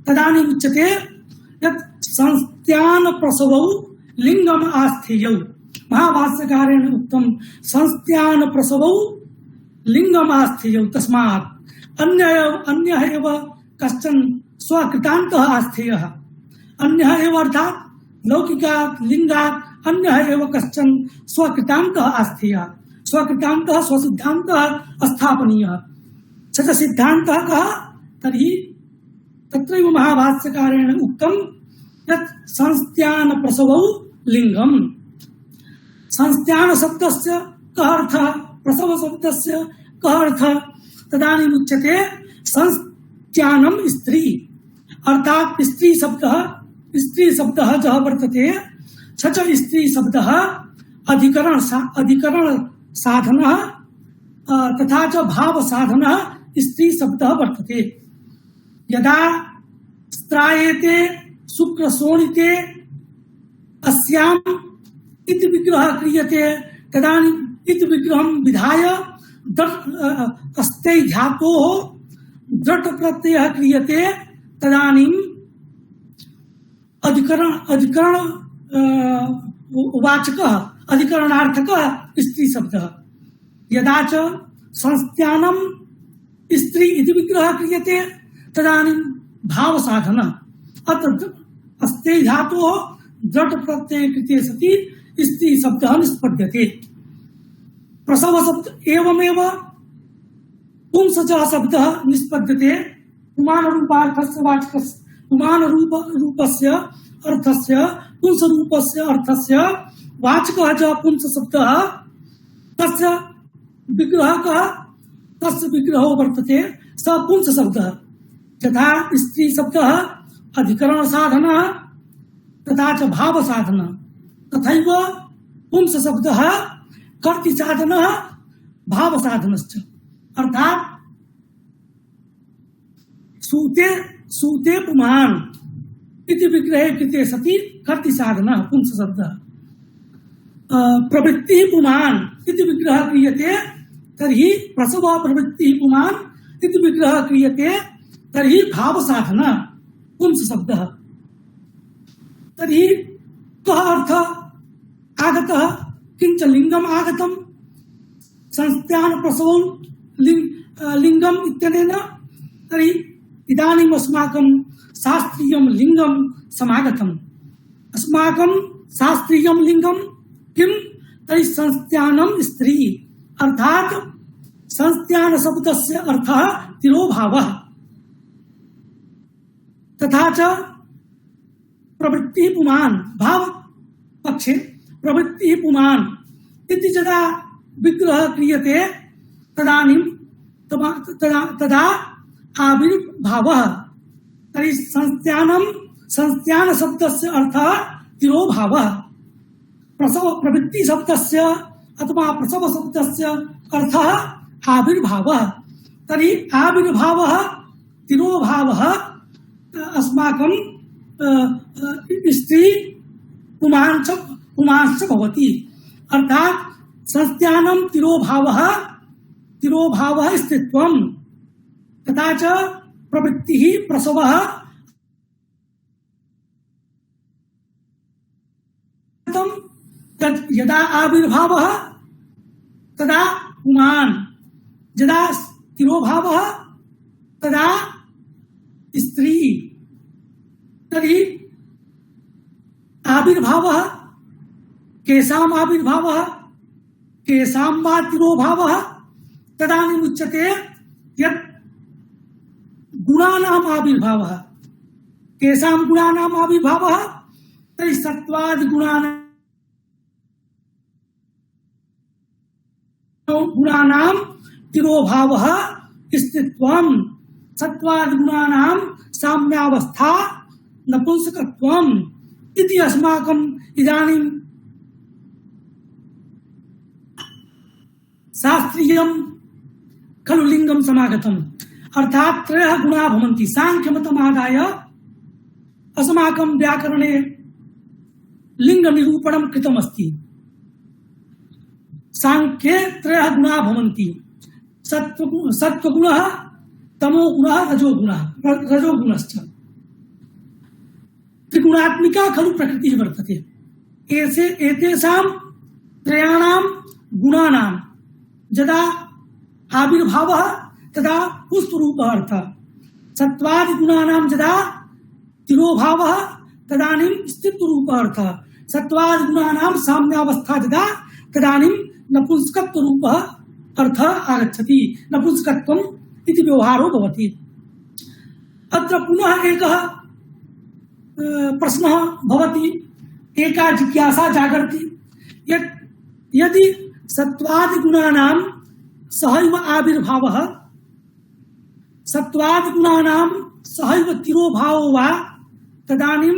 तदानीम् उच्यते यत् संस्त्यान प्रसवौ लिंगम् आस्थेयौ। महाभाष्यकारेण उक्तं संस्त्यान प्रसवौ लिंगम् आस्थेयौ। तस्मात् अन्यः एव कश्चन स्वकृतान्तः आस्थेयः। अन्यः एव अर्थात् लौकिकात् लिंगात् अन्यः एव कश्चन स्वकृतान्तः आस्थेयः। स्वकृतान्तः स्वसिद्धान्तः स्थापनीयः। स च सिद्धान्तः कः? तर्हि तत्रैव महाभाष्यकारेण उक्तं यत् संस्त्यान प्रसवौ लिंगम्। संस्त्यान शब्दस्य कः अर्थः? प्रसव शब्दस्य कः अर्थः? तदानीम् उच्यते संस्त्यानं स्त्री, अर्थात् स्त्री शब्दः जः वर्तते स च स्त्री शब्दः अधिकरण साधनः तथा च भाव साधनः स्त्री शब्दः वर्तते। यदा स्त्रायेते शुक्र शोणिते अस्याम् इति विग्रहः क्रियते, तदानीम् इति विग्रहं विधाय अस्ते धातोः द्रट प्रत्ययः क्रियते, तदानीम् अधिकरण वाचकः अधिकरणार्थकः स्त्री शब्दः। यदा च संस्त्यानं स्त्री इति विग्रहः क्रियते, तदानीं भाव साधन। अत्र अस्ते धातोः द्रट प्रत्यय कृते सति स्त्री शब्दः निष्पद्यते। प्रसव शब्द एवमेव पुंसजः शब्दः निष्पद्यते। पुमान रूपार्थस्य वाचकस्य पुमान रूपस्य अर्थस्य पुंस रूपस्य अर्थस्य वाचकः च पुंस शब्दः, तस्य विग्रहः कः? तस्य विग्रहो वर्तते स पुंस शब्दः। यथा स्त्री शब्दः अधिकरण साधनः तथा च भाव साधनः, तथैव पुंस शब्दः कर्ति साधनः भाव साधनश्च। अर्थात् सूते पुमान् इति विग्रहे कृते सति कर्ति साधनः पुंस शब्दः। प्रवृत्तिः पुमान् इति विग्रहः क्रियते, तर्हि प्रसव प्रवृत्तिः पुमान् इति विग्रहः क्रियते, तर्हि भाव साधनः पुंस शब्दः। तर्हि कः अर्थः आगतः? किंच लिंगम आगतम् संस्त्यान प्रसवौ लिंगम इत्यनेन। तर्हि इदानीम् अस्माकं शास्त्रीयं लिंगं समागतम्। अस्माकं शास्त्रीयं लिंगं किं? तर्हि संस्त्यानं स्त्री, अर्थात् संस्त्यान शब्दस्य अर्थः तिरोभावः। तथा च प्रवृत्ति पुमान भाव पक्षे प्रवृत्ति पुमान इति यदा विग्रह क्रियते तदानीं तदा आविर्भावः। तर्हि संस्थान शब्दस्य अर्थः तिरोभावः, प्रसव प्रवृत्ति शब्दस्य अथवा प्रसव शब्दस्य अर्थः आविर्भावः। तर्हि आविर्भावः तिरोभावः अस्माकं स्त्री पुमांश्च भवति। अर्थात संस्थानं तिरोभावः स्त्रीत्वं तथा च प्रवृत्तिः प्रसवः यदा आविर्भावः तदा पुमान्, यदा तिरोभावः तदा स्त्री। तर्हि आविर्भावः केषाम् आविर्भावः, केषां वा तिरोभावः तदानीम् उच्यते यत् गुणानाम् आविर्भावः। केषां गुणानाम् आविर्भावः, तर्हि सत्त्वादि गुणानां तिरोभावः स्त्रीत्वं, सत्त्वादि गुणानां साम्यावस्था नपुंसकत्वम् इति अस्माकम् इदानीं शास्त्रीयं खलु लिंगं समागतम्। अर्थात त्रयः गुणा भवन्ति। सांख्यमतमादाय अस्माकं व्याकरणे लिंग निरूपणं कृतमस्ति। सांख्ये त्रयः गुणा भवन्ति, सत्त्वगुणः, तमोगुणः, रजोगुणश्च। त्रिगुणात्मिका खलु प्रकृतिः वर्तते। एतेषां त्रयाणां गुणानां यदा आविर्भावः तदा पुष्परूपः अर्थः, सत्त्वादि गुणानां यदा तिरोभावः तदानीं स्थितरूपः अर्थः, सत्त्वादि गुणानां साम्यावस्था यदा तदानीं नपुंसकत्वरूपः अर्थः आगच्छति। नपुंसकत्वम् इति व्यवहारो भवति। अत्र पुनः एकः प्रश्नः भवति, एका जिज्ञासा जागर्ति यत् यदि सत्त्वादि गुणानां सहैव आविर्भावः, सत्त्वादि गुणानां सहैव तिरोभावो वा तदानीं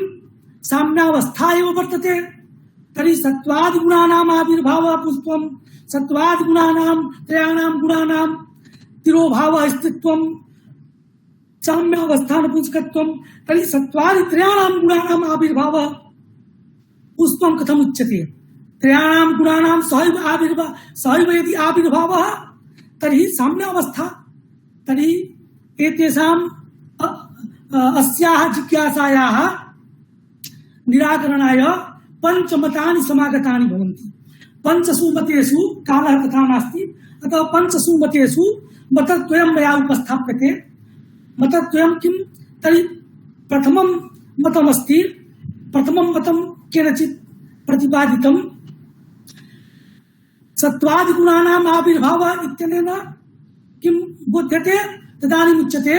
साम्यावस्था एव वर्तते। तर्हि सत्त्वादि गुणानाम् आविर्भावः पुष्पं, सत्त्वादि गुणानां त्रयाणां गुणानां तिरोभावः स्त्रीत्वं, साम्यावस्था नपुंसकत्वं। तर्हि सत्त्वादि त्रयाणां गुणानाम् आविर्भावः पुष्पं कथम् उच्यते? त्रयाणां गुणानां सहैव यदि आविर्भावः तर्हि साम्यावस्था। तर्हि एतेषाम् अस्याः जिज्ञासायाः निराकरणाय पञ्चमतानि समागतानि भवन्ति। पंचसु mateषु कालः तथा नास्ति, अतः पंचसु mateषु मतद्वयं मया उपस्थाप्यते। मतद्वयं किं? तर्हि प्रथमं मतमस्ति, प्रथमं मतं केनचित् प्रतिपादितं सत्त्वादि गुणानाम् आविर्भावः इत्यनेन किं बोध्यते? तदानीम् उच्यते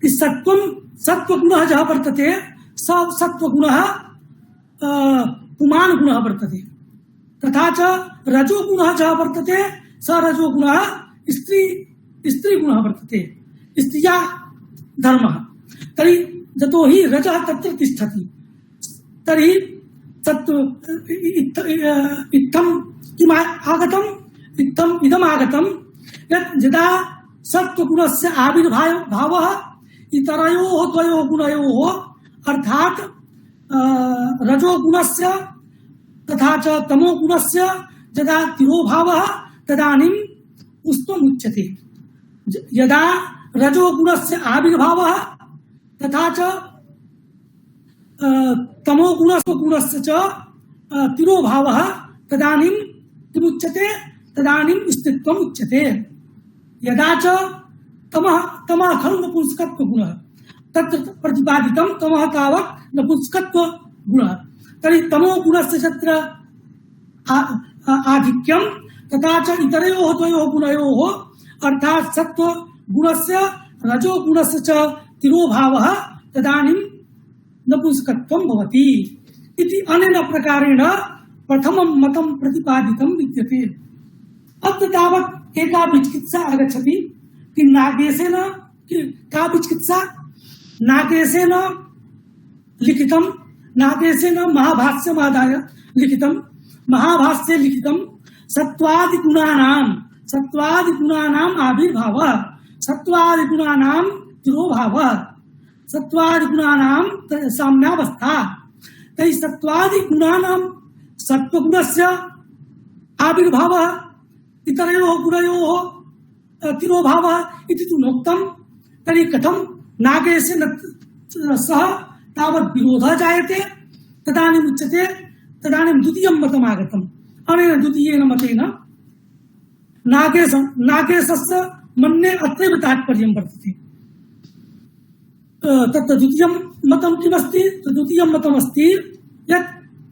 कि सत्त्वगुणः यः वर्तते स सत्त्वगुणः पुमान् गुणः वर्तते, तथा च रजोगुणः यः वर्तते स रजोगुणः स्त्रीगुणः वर्तते, स्त्रिया धर्मः। तर्हि यतोहि रजः तत्र तिष्ठति, तर्हि इत्थं किम् आगतम्? इदम् आगतं यत् यदा सत्त्वगुणस्य आविर्भावः इतरयोः द्वयोः गुणयोः अर्थात् रजोगुणस्य तथा च तमोगुणस्य यदा तिरोभावः तदानीं पुष्पम् उच्यते। यदा रजोगुणस्य आविर्भावः तथा च तमोगुणस्य च तिरोभावः तदानीं किमुच्यते? तदानीं स्त्रीत्वम् उच्यते। यदा च तमः खलु नपुंसकत्वगुणः, तत्र प्रतिपादितं तमः तावत् नपुंसकत्वगुणः। तर्हि तमोगुणस्य तत्र आधिक्यं तथा च इतरयोः द्वयोः गुणयोः अर्थात् सत्त्वगुणस्य रजोगुणस्य च तिरोभावः तदानीं नपुंसकत्वं भवति इति अनेन प्रकारेण प्रथमं मतं प्रतिपादितं विद्यते। अत्र तावत् एका विचिकित्सा आगच्छति कि नागेशेन का विचिकित्सा नागेशेन लिखितं नागेशेन महाभाष्यमादाय लिखितं महाभाष्ये लिखितं सत्वादिगुणानां आविर्भावः सत्वादिगुणानां तिरोभावः सत्वादिगुणानां साम्यावस्था। तर्हि सत्वादिगुणानां सत्वगुणस्य आविर्भावः इतरयोः गुणयोः तिरोभावः इति तु नोक्तं। तर्हि कथं नागेशेन सह तावत् विरोधः जायते तदानीम् उच्यते तदानीं द्वितीयं मतम् आगतम्। अनेन द्वितीयेन मतेन नागेशस्य मन्ये अत्रैव तात्पर्यं वर्तते। तत्र द्वितीयं मतं किमस्ति? द्वितीयं मतमस्ति यत्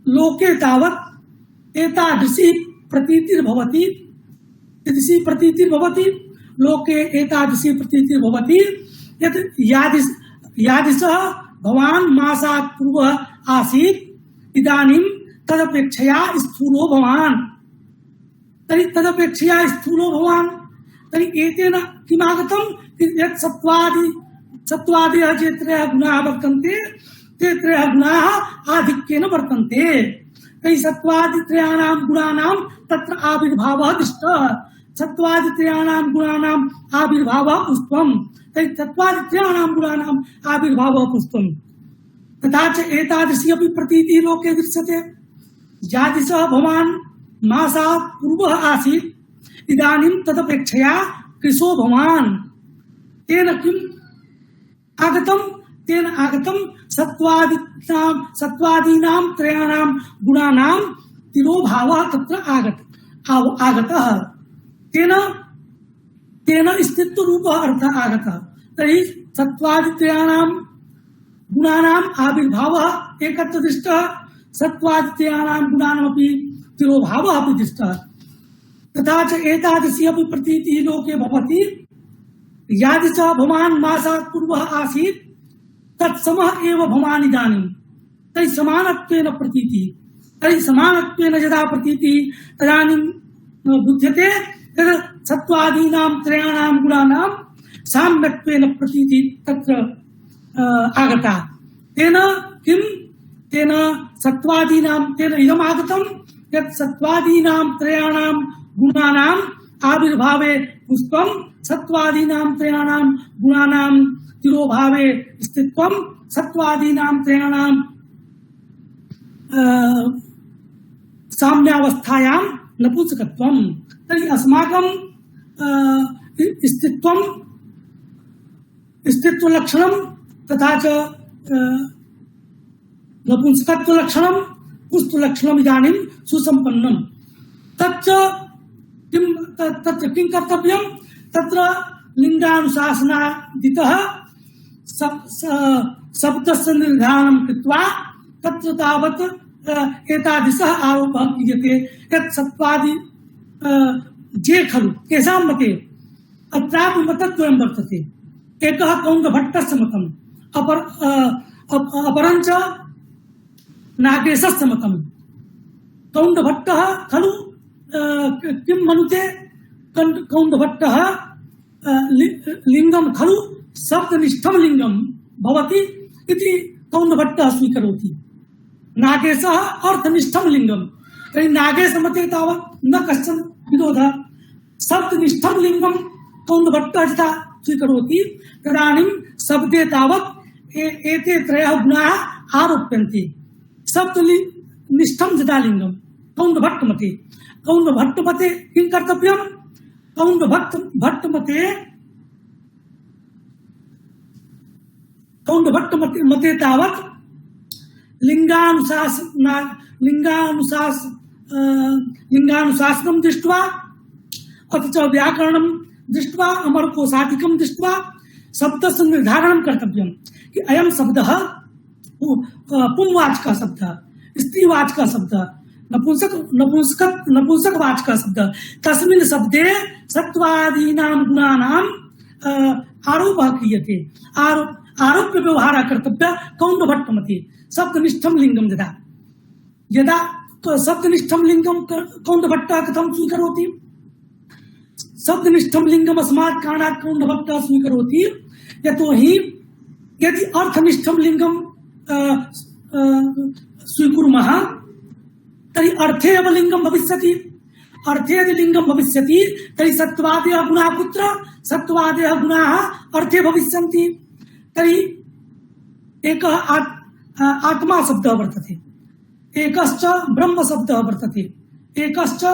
लोके तावत् एतादृशी प्रतीतिर्भवति लोके एतादृशी प्रतीतिर्भवति यत् यादिशः भवान् मासात् पूर्वः आसीत् इदानीं तदपेक्षया स्थूलो भवान्। तर्हि तदपेक्षया स्थूलो भवान् तर्हि एतेन किमागतं यत् सत्त्वादयः ये त्रयः गुणाः वर्तन्ते ते त्रयः गुणाः आधिक्येन वर्तन्ते। तर्हि सत्त्वादित्रयाणां गुणानां तत्र आविर्भावः दृष्टः सत्त्वादित्रयाणां गुणानाम् आविर्भावः पुष्पं तर्हि सत्त्वादित्रयाणां गुणानाम् आविर्भावः पुष्पं। तथा च एतादृशी अपि प्रतीतिः लोके दृश्यते। यादिशः भवान् मासात् पूर्वः आसीत् इदानीं तदपेक्षया कृशो भवान्। तेन किम् आगतं? तेन आगतं सत्त्वादीनां त्रयाणां गुणानां तिरोभावः तत्र आगतः। तेन स्थित्वरूपः अर्थः आगतः। तर्हि सत्त्वादित्रयाणां गुणानाम् आविर्भावः एकत्र दृष्टः सत्त्वादित्रयाणां गुणानामपि तिरोभावः अपि दृष्टः। तथा च एतादृशी अपि प्रतीतिः लोके भवति यादृशः भवान् मासात् पूर्वः आसीत् तत्समः एव भवान् इदानीं। तर्हि समानत्वेन प्रतीतिः। तर्हि समानत्वेन यदा प्रतीतिः तदानीं बुध्यते तद् सत्त्वादीनां त्रयाणां गुणानां साम्यत्वेन प्रतीतिः तत्र आगता। तेन किं? तेन सत्त्वादीनां तेन इदम् आगतं यत् सत्त्वादीनां त्रयाणां गुणानाम् आविर्भावे पुष्पं सत्त्वादीनां त्रयाणां गुणानां तिरोभावे स्थित्वं सत्त्वादीनां त्रयाणां साम्यावस्थायां नपुंसकत्वं। तर्हि अस्माकं स्थित्वलक्षणं तथा च नपुंसकत्वलक्षणं पुष्पलक्षणम् इदानीं सुसम्पन्नं। तत्र किं कर्तव्यं? तत्र लिङ्गानुशासनादितः शब्दस्य निर्धारणं कृत्वा तत्र तावत् एतादृशः आरोपः क्रियते यत् सत्त्वादि जे खलु केषां मते अत्रापि मतद्वयं वर्तते। एकः कौण्डभट्टस्य मतम् अपरञ्च नागेशस्य मतम्। कौण्डभट्टः खलु किं मनुते? कौण्डभट्टः लिङ्गं खलु शब्दनिष्ठं लिङ्गं भवति इति कौण्डभट्टः स्वीकरोति। नागेशः अर्थनिष्ठं लिङ्गं। तर्हि नागेशमते तावत् न कश्चन विरोधः। शब्दनिष्ठं लिङ्गं कौण्डभट्टः यथा स्वीकरोति तदानीं शब्दे तावत् एते त्रयः गुणाः आरोप्यन्ते। शब्दनिष्ठं यदा लिङ्गं कौण्डभट्टमते किं कर्तव्यं? कौण्डभट्टमते तावत् लिङ्गानुशासनं दृष्ट्वा अथ च व्याकरणं दृष्ट्वा अमरकोशादिकं दृष्ट्वा शब्दस्य निर्धारणं कर्तव्यं कि अयं शब्दः पुंवाचकः शब्दः, स्त्रीवाचकः शब्दः, नपुंसकवाचकः शब्दः। तस्मिन् शब्दे सत्त्वादीनां गुणानां आरोपः क्रियते। आरोप्य व्यवहार कर्तव्य कौण्डभट्टमते शब्दनिष्ठं लिंगम यदा यदा शब्दनिष्ठं लिंगम कौण्डभट्टः कथं स्वीकरोति शब्दनिष्ठं लिंगम अस्मात् कारणात् कौण्डभट्टः स्वीकरोति यतोहि यदि अर्थनिष्ठं लिंगम स्वीकुर्मः तर्हि अर्थे एव लिंगम भविष्यति अर्थे यदि लिंगम भविष्यति तर्हि सत्वादयः गुणाः कुत्र सत्वादयः गुणाः अर्थे भविष्यन्ति तर्हि एकः आत्मा शब्दः वर्तते एकश्च ब्रह्म शब्दः वर्तते एकश्च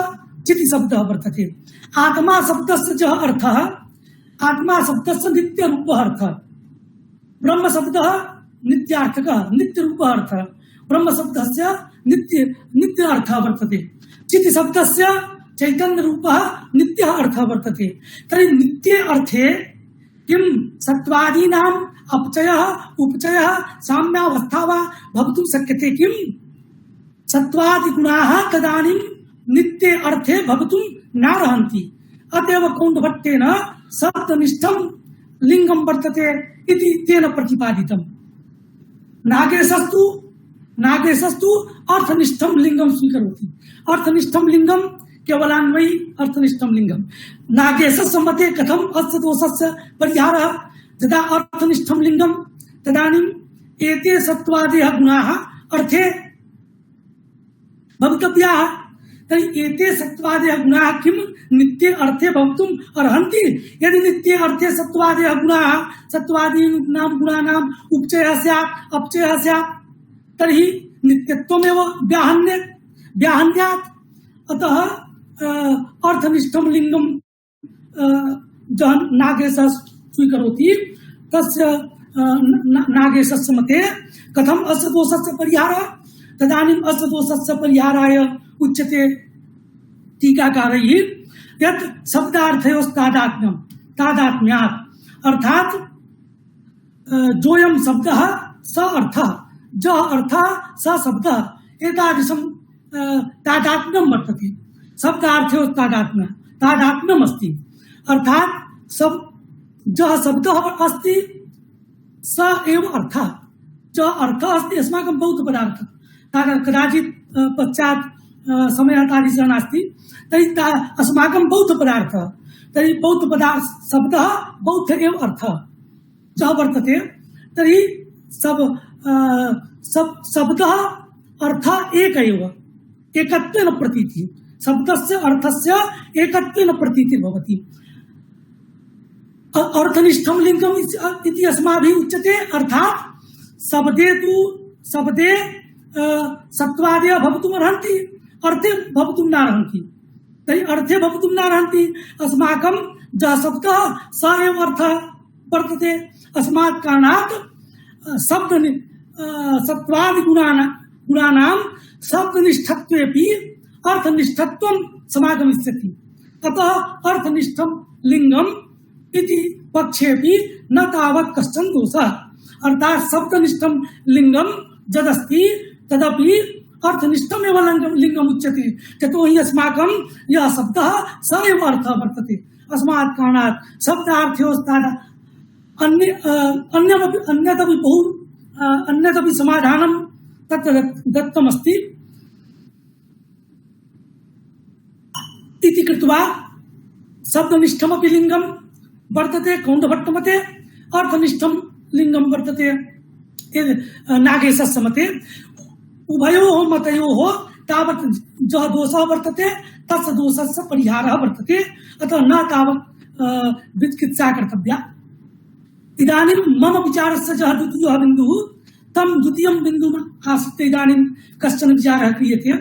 चिति शब्दः वर्तते आत्मा शब्दस्य यः अर्थः आत्मा शब्दस्य नित्यरूपः अर्थः ब्रह्म शब्दः नित्यार्थकः नित्यरूपः अर्थः ब्रह्म शब्दस्य नित्य अर्थः वर्तते चिति शब्दस्य चैतन्य रूपः नित्यः अर्थः वर्तते तर्हि नित्ये अर्थे किं सत्वादीनाम् अपचयः उपचयः साम्यावस्था वा भवितुं शक्यते किं सत्वादिगुणाः तदानीं नित्ये अर्थे भवितुं नार्हन्ति अतएव कौण्डभट्टेन शब्दनिष्ठं लिंगं वर्तते इति तेन प्रतिपादितम् नागेशस्तु अर्थनिष्ठं लिंगं स्वीकरोति अर्थनिष्ठं लिंगं केवलान्वयी अर्थनिष्ठं लिंगं नागेशस्य मते कथम् अस्य दोषस्य परिहारः यदा अर्थनिष्ठं लिंगं तदानीम् एते सत्वादयः गुणाः अर्थे भवितव्याः तर्हि एते सत्वादयः गुणाः किं नित्ये अर्थे भवितुम् अर्हन्ति यदि नित्ये अर्थे सत्वादयः गुणाः सत्वादीनां गुणानाम् उपचयः स्यात् अपचयः स्यात् तर्हि नित्यत्वमेव व्याहन्यात् अतः अर्थनिष्ठं लिंगं नागेशः स्वीकरोति तस्य नागेशस्य मते कथम् अस्य दोषस्य परिहारः तदानीम् अस्य दोषस्य परिहाराय उच्यते टीकाकारैः यत् शब्दार्थयोस्तादात्म्यात् अर्थात् जोऽयं शब्दः स अर्थः ज अर्थः स शब्दः एतादृशं तादात्म्यं वर्तते शब्दार्थयोस्तादात्म्यम् अस्ति अर्थात् जः शब्दः अस्ति स एव अर्थः ज अर्थः अस्ति अस्माकं बौद्धपदार्थः कदाचित् पश्चात् समयः तादृशः नास्ति तर्हि अस्माकं बौद्धपदार्थः तर्हि बौद्धपदार्थ शब्दः बौद्ध एव अर्थः सः वर्तते तर्हि शब्दः अर्थः एक एव एकत्वेन प्रतीतिः शब्दस्य अर्थस्य एकत्वेन प्रतीतिः भवति अर्थनिष्ठं लिंगम् इति अस्माभिः उच्यते अर्थात् शब्दे सत्वादयः भवितुम् अर्हन्ति अर्थे भवितुं नार्हन्ति तर्हि अर्थे भवितुं नार्हन्ति अस्माकं यः शब्दः स एव अर्थः वर्तते अस्मात् कारणात् सत्वादिगुणानां शब्दनिष्ठत्वेपि अर्थनिष्ठत्वं समागमिष्यति अतः अर्थनिष्ठं लिंगम् इति पक्षेपि न तावत् कश्चन दोषः अर्थात् शब्दनिष्ठं लिंगं यदस्ति तदपि अर्थनिष्ठमेव लिंगम् उच्यते यतोहि अस्माकं यः शब्दः स एव अर्थः वर्तते अस्मात् कारणात् शब्दार्थयोस्ताद अन्यदपि समाधानं तत्र दत्तमस्ति इति कृत्वा शब्दनिष्ठमपि लिंगं वर्तते कौण्डभट्टमते अर्थनिष्ठं लिंगं वर्तते नागेशस्य मते उभयोः मतयोः तावत् यः दोषः वर्तते तस्य दोषस्य परिहारः वर्तते अतः न तावत् विचिकित्सा कर्तव्या इदानीं मम विचारस्य यः द्वितीयः बिन्दुः तं द्वितीयं बिन्दुम् आश्रित्य इदानीं कश्चन विचारः क्रियते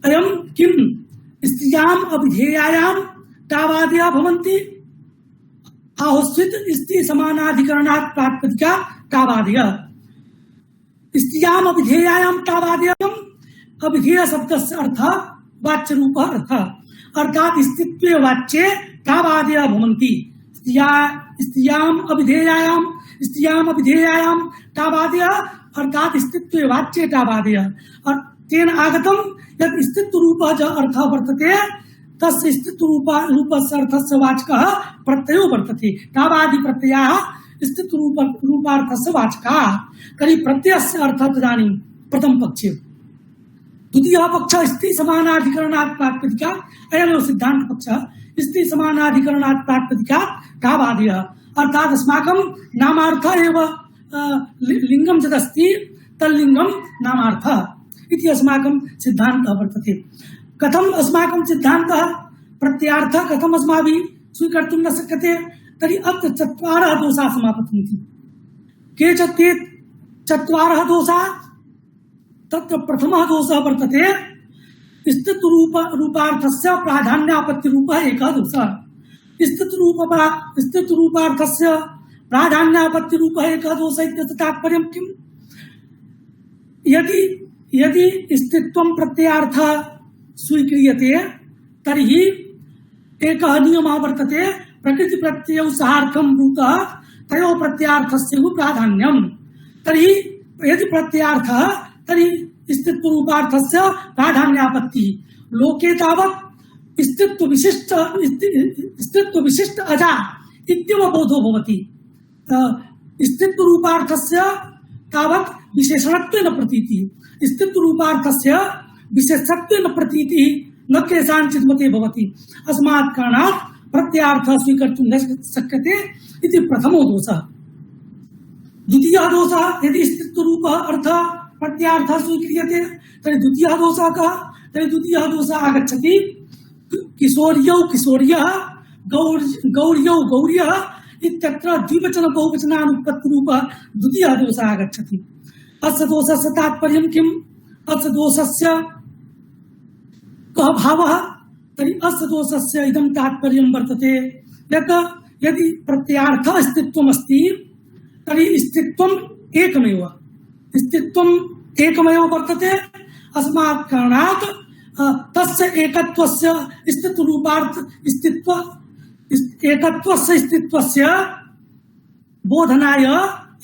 अयं किं स्त्रियाम् अविधेयायां तावादयः भवन्ति आहोस्वित स्त्री समानाधिकरणात् प्रातिपदिका तावादयः स्त्रियाम् अविधेयायां तावादयः अविधेय शब्दस्य अर्थः वाच्यरूपः अर्थः अर्थात् स्त्रीत्वे वाच्ये तावादयः भवन्ति स्त्रियाम् अविधेयायां तावादयः अर्थात् स्त्रीत्वे वाच्ये तावादयः तेन आगतं यत् स्त्रीत्वरूपः च अर्थः वर्तते तस्य स्त्रीत्वरूपस्य अर्थस्य वाचकः प्रत्ययो वर्तते तावादि प्रत्ययाः स्थित रूपार्थस्य वाचका तर्हि प्रत्ययस्य अर्थः तदानीं प्रथम पक्षे द्वितीय पक्ष स्त्री समानाधिकरणात् प्रातिपदिकात् अयमेव सिद्धांत पक्ष स्त्री समानाधिकरणात् प्रातिपदिकात् तावादयः अर्थात् अस्माकं नामार्थ एव लिंगं यदस्ति तल्लिंगं नामार्थः इति अस्माकं सिद्धान्तः वर्तते। कथम् अस्माकं सिद्धान्तः प्रत्यार्थः कथम् अस्माभिः स्वीकर्तुं न शक्यते तर्हि अत्र चत्वारः दोषाः समापतन्ति। केचन ते चत्वारः दोषाः तत्र प्रथमः दोषः वर्तते स्थित रूपार्थस्य प्राधान्यापत्ति रूपः एकः दोषः। स्थित रूपार्थस्य प्राधान्यापत्ति रूपः एकः दोषः इत्यस्य तात्पर्यं किम्? यदि स्थित्वं प्रत्ययार्थः स्वीक्रियते तर्हि एकः नियमः वर्तते प्रकृति प्रत्ययौ सहार्थं भूतः तयोः प्रत्ययार्थस्य प्राधान्यम्। तर्हि यदि प्रत्ययार्थः तर्हि स्थित्व रूपार्थस्य प्राधान्यापत्ति। लोके तावत् स्थित्व विशिष्ट अजा इत्येव बोधो भवति। स्थित्व रूपार्थस्य तावत् विशेषणत्वेन प्रतीतिः, स्थित्व रूपार्थस्य विशेषत्वेन प्रतीतिः न केषाञ्चित् मते भवति। अस्मात् कारणात् प्रत्ययार्थः स्वीकर्तुं न शक्यते इति प्रथमो दोषः। द्वितीयः दोषः यदि स्थित्व रूपः अर्थः प्रत्यार्थः स्वीक्रियते तर्हि द्वितीयः दोषः कः? तर्हि द्वितीयः दोषः आगच्छति किशोर्यौ किशोर्यः गौर्यौ गौर्यः इत्यत्र द्विवचन बहुवचनानुपत्तिरूपः द्वितीयः दोषः आगच्छति। अस्य दोषस्य तात्पर्यं किम्? अस्य दोषस्य कः भावः? तर्हि अस्य दोषस्य इदं तात्पर्यं वर्तते यत् यदि प्रत्यार्थः अस्तित्वमस्ति तर्हि स्थित्वम् एकमेव वर्तते। अस्मात् कारणात् तस्य एकत्वस्य स्थित्वस्य बोधनाय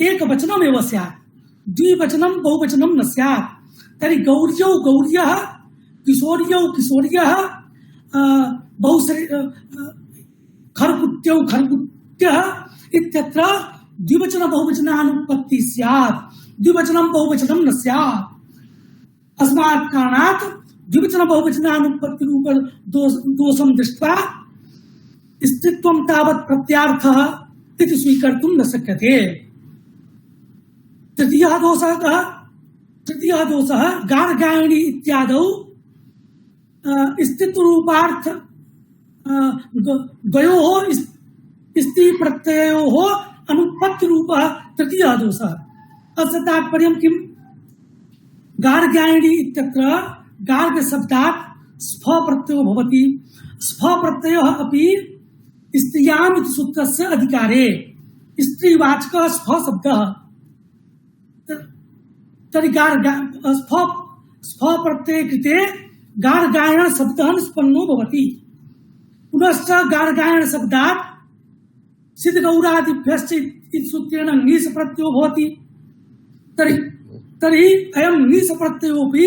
एकवचनमेव स्यात्, द्विवचनं बहुवचनं न स्यात्। तर्हि गौर्यौ गौर्यः किशोर्यौ किशोर्यः खरकुट्यौ खरकुट्यः इत्यत्र द्विवचन बहुवचनानुपत्ति स्यात्, द्विवचनं बहुवचनं न स्यात्। अस्मात् कारणात् द्विवचन बहुवचनानुपत्ति रूप दोषं दृष्ट्वा स्थित्वं तावत् प्रत्यार्थः इति स्वीकर्तुं न शक्यते। तृतीयः दोषः कः? तृतीयः दोषः गार्गायणी इत्यादौ स्थितरूपार्थ द्वयोः स्त्री प्रत्ययोः अनुपत्ति रूपः तृतीयः दोषः। अस्य तात्पर्यं किम्? गार्गायणी इत्यत्र गार्ग शब्दात् स्फ प्रत्ययो भवति। स्फ प्रत्ययः अपि स्त्रियाम् इति सूत्रस्य अधिकारे स्त्रीवाचकः स्फ शब्दः। तर्हि स्फ प्रत्यये कृते गार्गायण शब्दः निष्पन्नो भवति। पुनश्च गार्गायण शब्दात् सिद्धगौरादिभ्यश्च इति सूत्रेण ङीस् प्रत्ययो भवति। तर्हि अयं ङीस् प्रत्ययोऽपि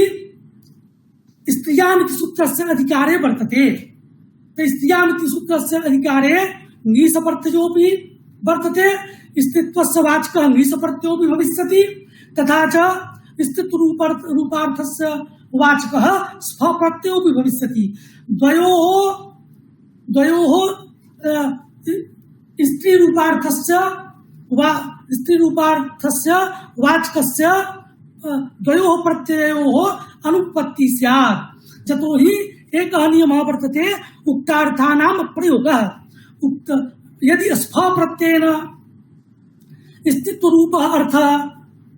स्त्रियाम् इति सूत्रस्य अधिकारे वर्तते। स्त्रियाम् इति सूत्रस्य अधिकारे ङीस् प्रत्ययोऽपि वर्तते। स्थित्वस्य वाचकः ङीस् प्रत्ययोऽपि भविष्यति तथा च स्थित्व रूपार्थस्य वाचकः स्फ प्रत्ययोऽपि भविष्यति। द्वयोः स्त्रीरूपार्थस्य वाचकस्य द्वयोः प्रत्ययोः अनुपत्ति स्यात्। यतोहि एकः नियमः वर्तते उक्तार्थानां प्रयोगः। यदि स्फ प्रत्ययेन स्थित्वरूपः अर्थः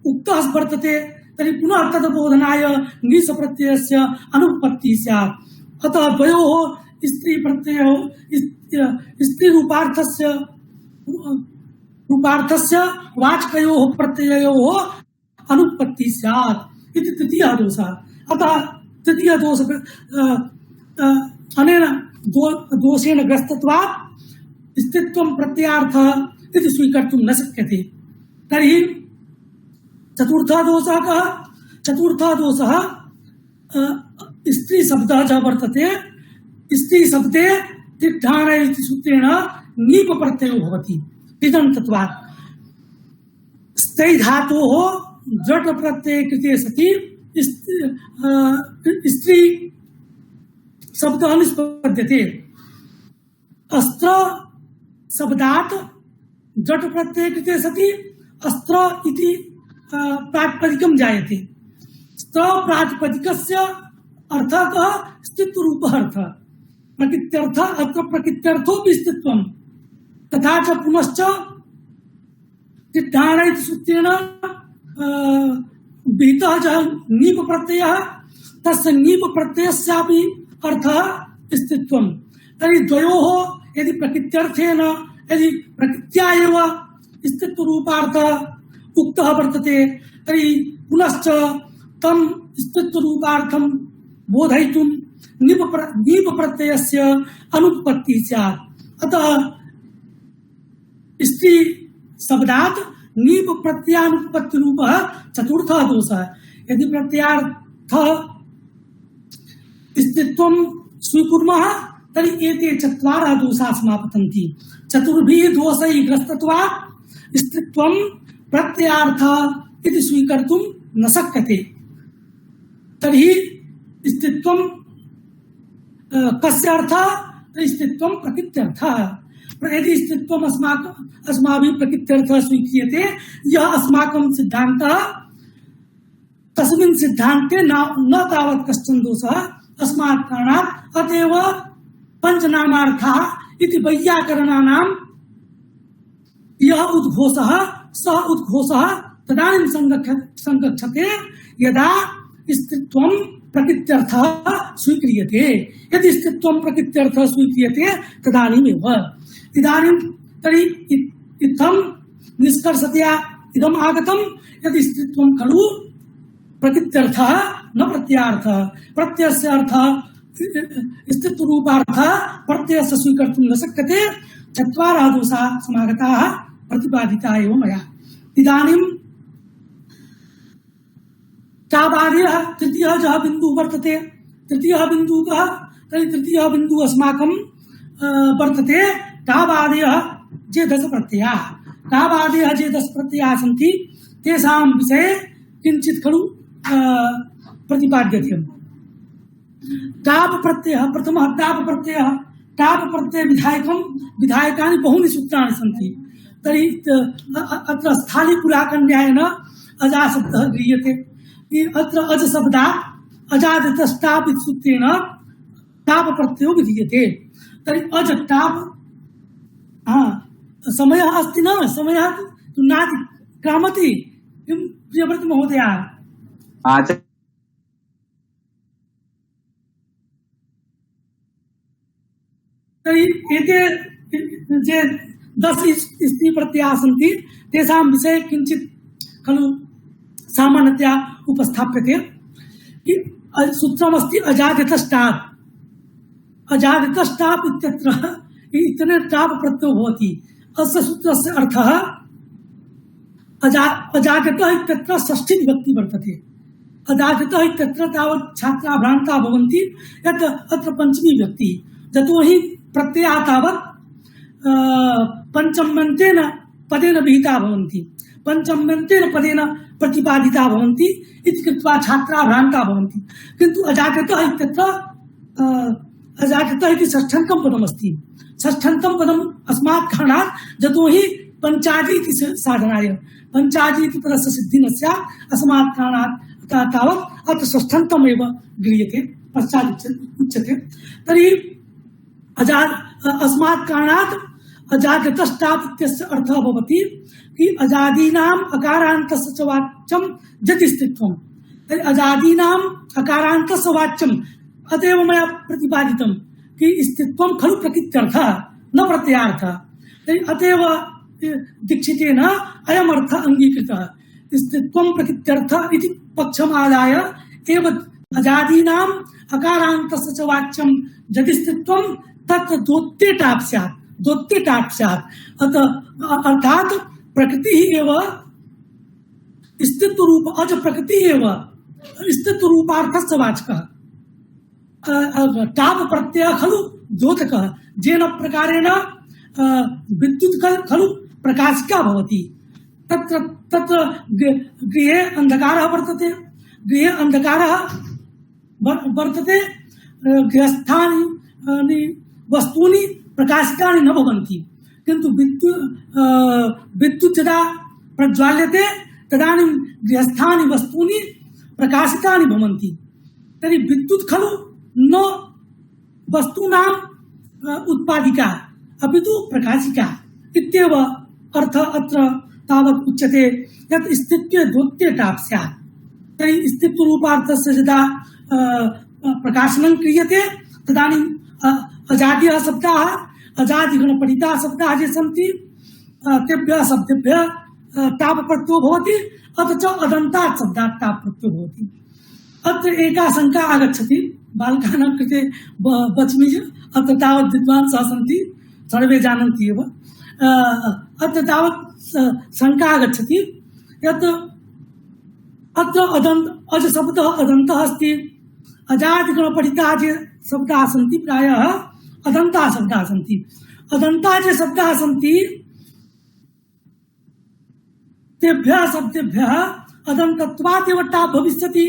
उक्तः वर्तते तर्हि पुनः तद्बोधनाय ङीस् प्रत्ययस्य अनुपत्तिः स्यात्। अतः द्वयोः रूपार्थस्य वाचकयोः प्रत्ययोः अनुपत्तिः स्यात् इति तृतीयः दोषः। अतः तृतीयः दोषः अनेन दोषेण ग्रस्तत्वात् स्थित्वं प्रत्यार्थः इति स्वीकर्तुं न शक्यते। तर्हि चतुर्थः दोषः कः? चतुर्थः दोषः स्त्री शब्दः च वर्तते। स्त्री शब्दे तिष्ठान इति सूत्रेण नीप प्रत्ययो भवति तिङन्तत्वात्। स्थै धातोः जट प्रत्यय कृते सति स्त्री शब्दः निष्पद्यते। अस्त्र शब्दात् जट प्रत्यय कृते सति अस्त्र इति प्रातिपदिकं जायते। स्त्र प्रातिपदिकस्य अर्थः कः? स्थित्यरूपः अर्थः। प्रकृत्यर्थ अत्र प्रकृत्यर्थोऽपि स्थित्वं तथा च पुनश्च सिद्धाण इति सूत्रेण विहितः नीप प्रत्ययः तस्य नीप प्रत्ययस्यापि अर्थः स्थित्वं। तर्हि द्वयोः यदि प्रकृत्यर्थेन यदि प्रकृत्या एव स्थित्यरूपार्थः उक्तः वर्तते तर्हि पुनश्च तं स्थित्यरूपार्थं बोधयितुं नीप प्रत्ययस्य अनुपत्तिः स्यात्। अतः स्त्री शब्दात् नीप प्रत्ययानुपत्ति रूपः चतुर्थः दोषः। यदि प्रत्ययार्थ स्थित्वं स्वीकुर्मः तर्हि एते चत्वारः दोषाः समापतन्ति। चतुर्भिः दोषैः ग्रस्तत्वात् स्थित्वं प्रत्ययार्थ इति स्वीकर्तुं न शक्यते। तर्हि स्थित्वं कस्य अर्थः? स्थित्वं प्रकृत्यर्थः। यदि स्थित्वम् अस्माभिः प्रकृत्यर्थः स्वीक्रियते यः अस्माकं सिद्धान्तः तस्मिन् सिद्धान्ते न तावत् कश्चन दोषः अस्मात् कारणात् अतएव पञ्चनामार्थाः इति वैयाकरणानां यः उद्घोषः सः उद्घोषः तदानीं संगच्छते यदा स्थित्वं प्रकृत्यर्थः स्वीक्रियते। यदि स्थित्वं प्रकृत्यर्थः स्वीक्रियते तदानीमेव। इदानीं तर्हि इत्थं निष्कर्षतया इदम् आगतं यदि स्थित्वं खलु प्रकृत्यर्थः न प्रत्ययार्थः। प्रत्ययस्य अर्थः स्थित्यरूपार्थः प्रत्ययस्य स्वीकर्तुं न शक्यते। चत्वारः दोषाः समागताः प्रतिपादिताः एव मया। इदानीं तावादेव तृतीयः यः बिन्दुः वर्तते तृतीयः बिन्दुः कः? तर्हि तृतीयः बिन्दुः अस्माकं वर्तते तावादेव ये 10 प्रत्ययाः। तावादेव ये 10 प्रत्ययाः सन्ति तेषां विषये किञ्चित् खलु प्रतिपाद्यते। ताप प्रत्ययः प्रथमः ताप प्रत्ययः। ताप प्रत्यय विधायकानि बहूनि सूत्राणि सन्ति। तर्हि अत्र स्थालीपुराकन्यायेन अजा शब्दः गृह्यते। अत्र अज शब्दात् अजादितस्ताप इति सूत्रेण ताप प्रत्ययो विधीयते। तर्हि अज ताप समयः अस्ति न? समयः तु नातिक्रामति। किं प्रियव्रत महोदय? तर्हि एते ये 10 स्त्री प्रत्ययाः सन्ति तेषां विषये किञ्चित् खलु सामान्यतया उपस्थाप्यते। सूत्रमस्ति अजादितस्ताप्। अजादितस्ताप् इत्यत्र इतने टाप् प्रत्ययो भवति। अस्य सूत्रस्य अर्थः अजादितः इत्यत्र षष्ठी विभक्ति वर्तते। अजादितः इत्यत्र तावत् छात्राः भ्रान्ताः भवन्ति यत् अत्र पंचमी विभक्ति। यतोहि प्रत्ययाः तावत् पंचम्यन्तेन पदेन विहिता भवन्ति। पंचम्यन्तेन पदेन प्रतिपादिता भवन्ति इति कृत्वा छात्राः भ्रान्ताः भवन्ति। किन्तु अजादितः इत्यत्र अजादितः इति षष्ठ्यन्तं पदमस्ति। षष्ठ्यन्तं पदम् अस्मात् कारणात् यतोहि पञ्चादि इति साधनाय पञ्चादि इति पदस्य सिद्धिः न स्यात् अस्मात् कारणात् तावत् अत्र षष्ठ्यन्तमेव गृह्यते पश्चात् उच्यते। तर्हि अस्मात् कारणात् अजादितस्ताप् इत्यस्य अर्थः भवति कि अजादीनाम् अकारान्तस्य च वाच्यं यदि स्थित्वं। तर्हि अजादीनाम् अकारान्तस्य वाच्यम् अतएव मया प्रतिपादितं कि स्थित्वं खलु प्रकृत्यर्थः न प्रत्ययार्थः। तर्हि अतएव दीक्षितेन अयम् अर्थः अङ्गीकृतः। स्थित्वं प्रकृत्यर्थः इति पक्षमादाय एव अजादीनाम् अकारान्तस्य च वाच्यं यदि स्थित्वं तत्र दोत्ते टाप् स्यात्। दोत्ते टाप् स्यात्। अर्थात् प्रकृतिः एव स्थित्यरूप अज प्रकृतिः एव स्थित्यरूपार्थस्य वाचकः। टाप् प्रत्ययः खलु द्योतकः। येन प्रकारेण विद्युत् खलु प्रकाशिका भवति। तत्र तत्र गृहे अंधकारः वर्तते, गृहे अंधकारः वर्तते, गृहस्थानि वस्तूनि प्रकाशितानि न भवन्ति, किन्तु विद्युत् यदा प्रज्वाल्यते तदानीं गृहस्थानि वस्तूनि प्रकाशितानि भवन्ति। तर्हि विद्युत् खलु न वस्तूनां उत्पादिका अपि तु प्रकाशिका इत्येव अर्थ अत्र तावत् उच्यते यत् स्थित्ये द्योत्येताप् स्यात्। तर्हि स्थित्वरूपार्थस्य यदा प्रकाशनं क्रियते तदानीं अजादयः शब्दाः, अजादिगणपठिताः शब्दाः ये सन्ति तेभ्यः शब्देभ्यः ताप् प्रत्ययो भवति, अथ च अदन्तात् शब्दात् ताप् प्रत्ययो भवति। अत्र एका शङ्का आगच्छति बालकानां कृते वच्मि, अत्र तावत् विद्वांसः सन्ति, सर्वे जानन्ति एव। अत्र तावत् शङ्का आगच्छति यत् अत्र अज शब्दः अदन्तः अस्ति, अजादिगणपठिताः ये शब्दाः सन्ति प्रायः अदन्ताः शब्दाः सन्ति। अदन्ताः ये शब्दाः सन्ति तेभ्यः शब्देभ्यः अदन्तत्वात् एव टाप् भविष्यति।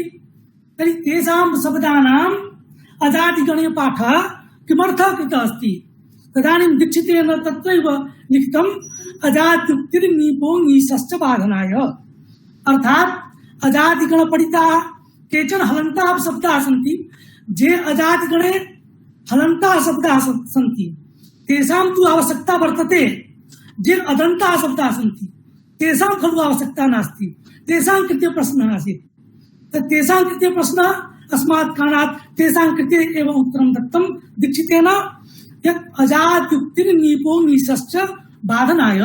तर्हि तेषां शब्दानाम् अजादिगणे पाठः किमर्थः कृतः अस्ति? तदानीं दीक्षितेन तत्रैव लिखितम् अजाद्युक्तिर्नीपो नीशश्च बाधनाय, अर्थात् अजादिगणपठिताः केचन हलन्ताः शब्दाः सन्ति, जे अजादिगणे हलन्ताः शब्दाः सन्ति तेषां तु आवश्यकता वर्तते, जे अदन्ताः शब्दाः सन्ति तेषां खलु आवश्यकता नास्ति। तेषां कृते प्रश्नः आसीत्, तेषां कृते प्रश्नः अस्मात् कारणात् तेषां कृते एव उत्तरं दत्तं दीक्षितेन यत् अजाद्युक्तिर्नीपो नीशश्च बाधनाय,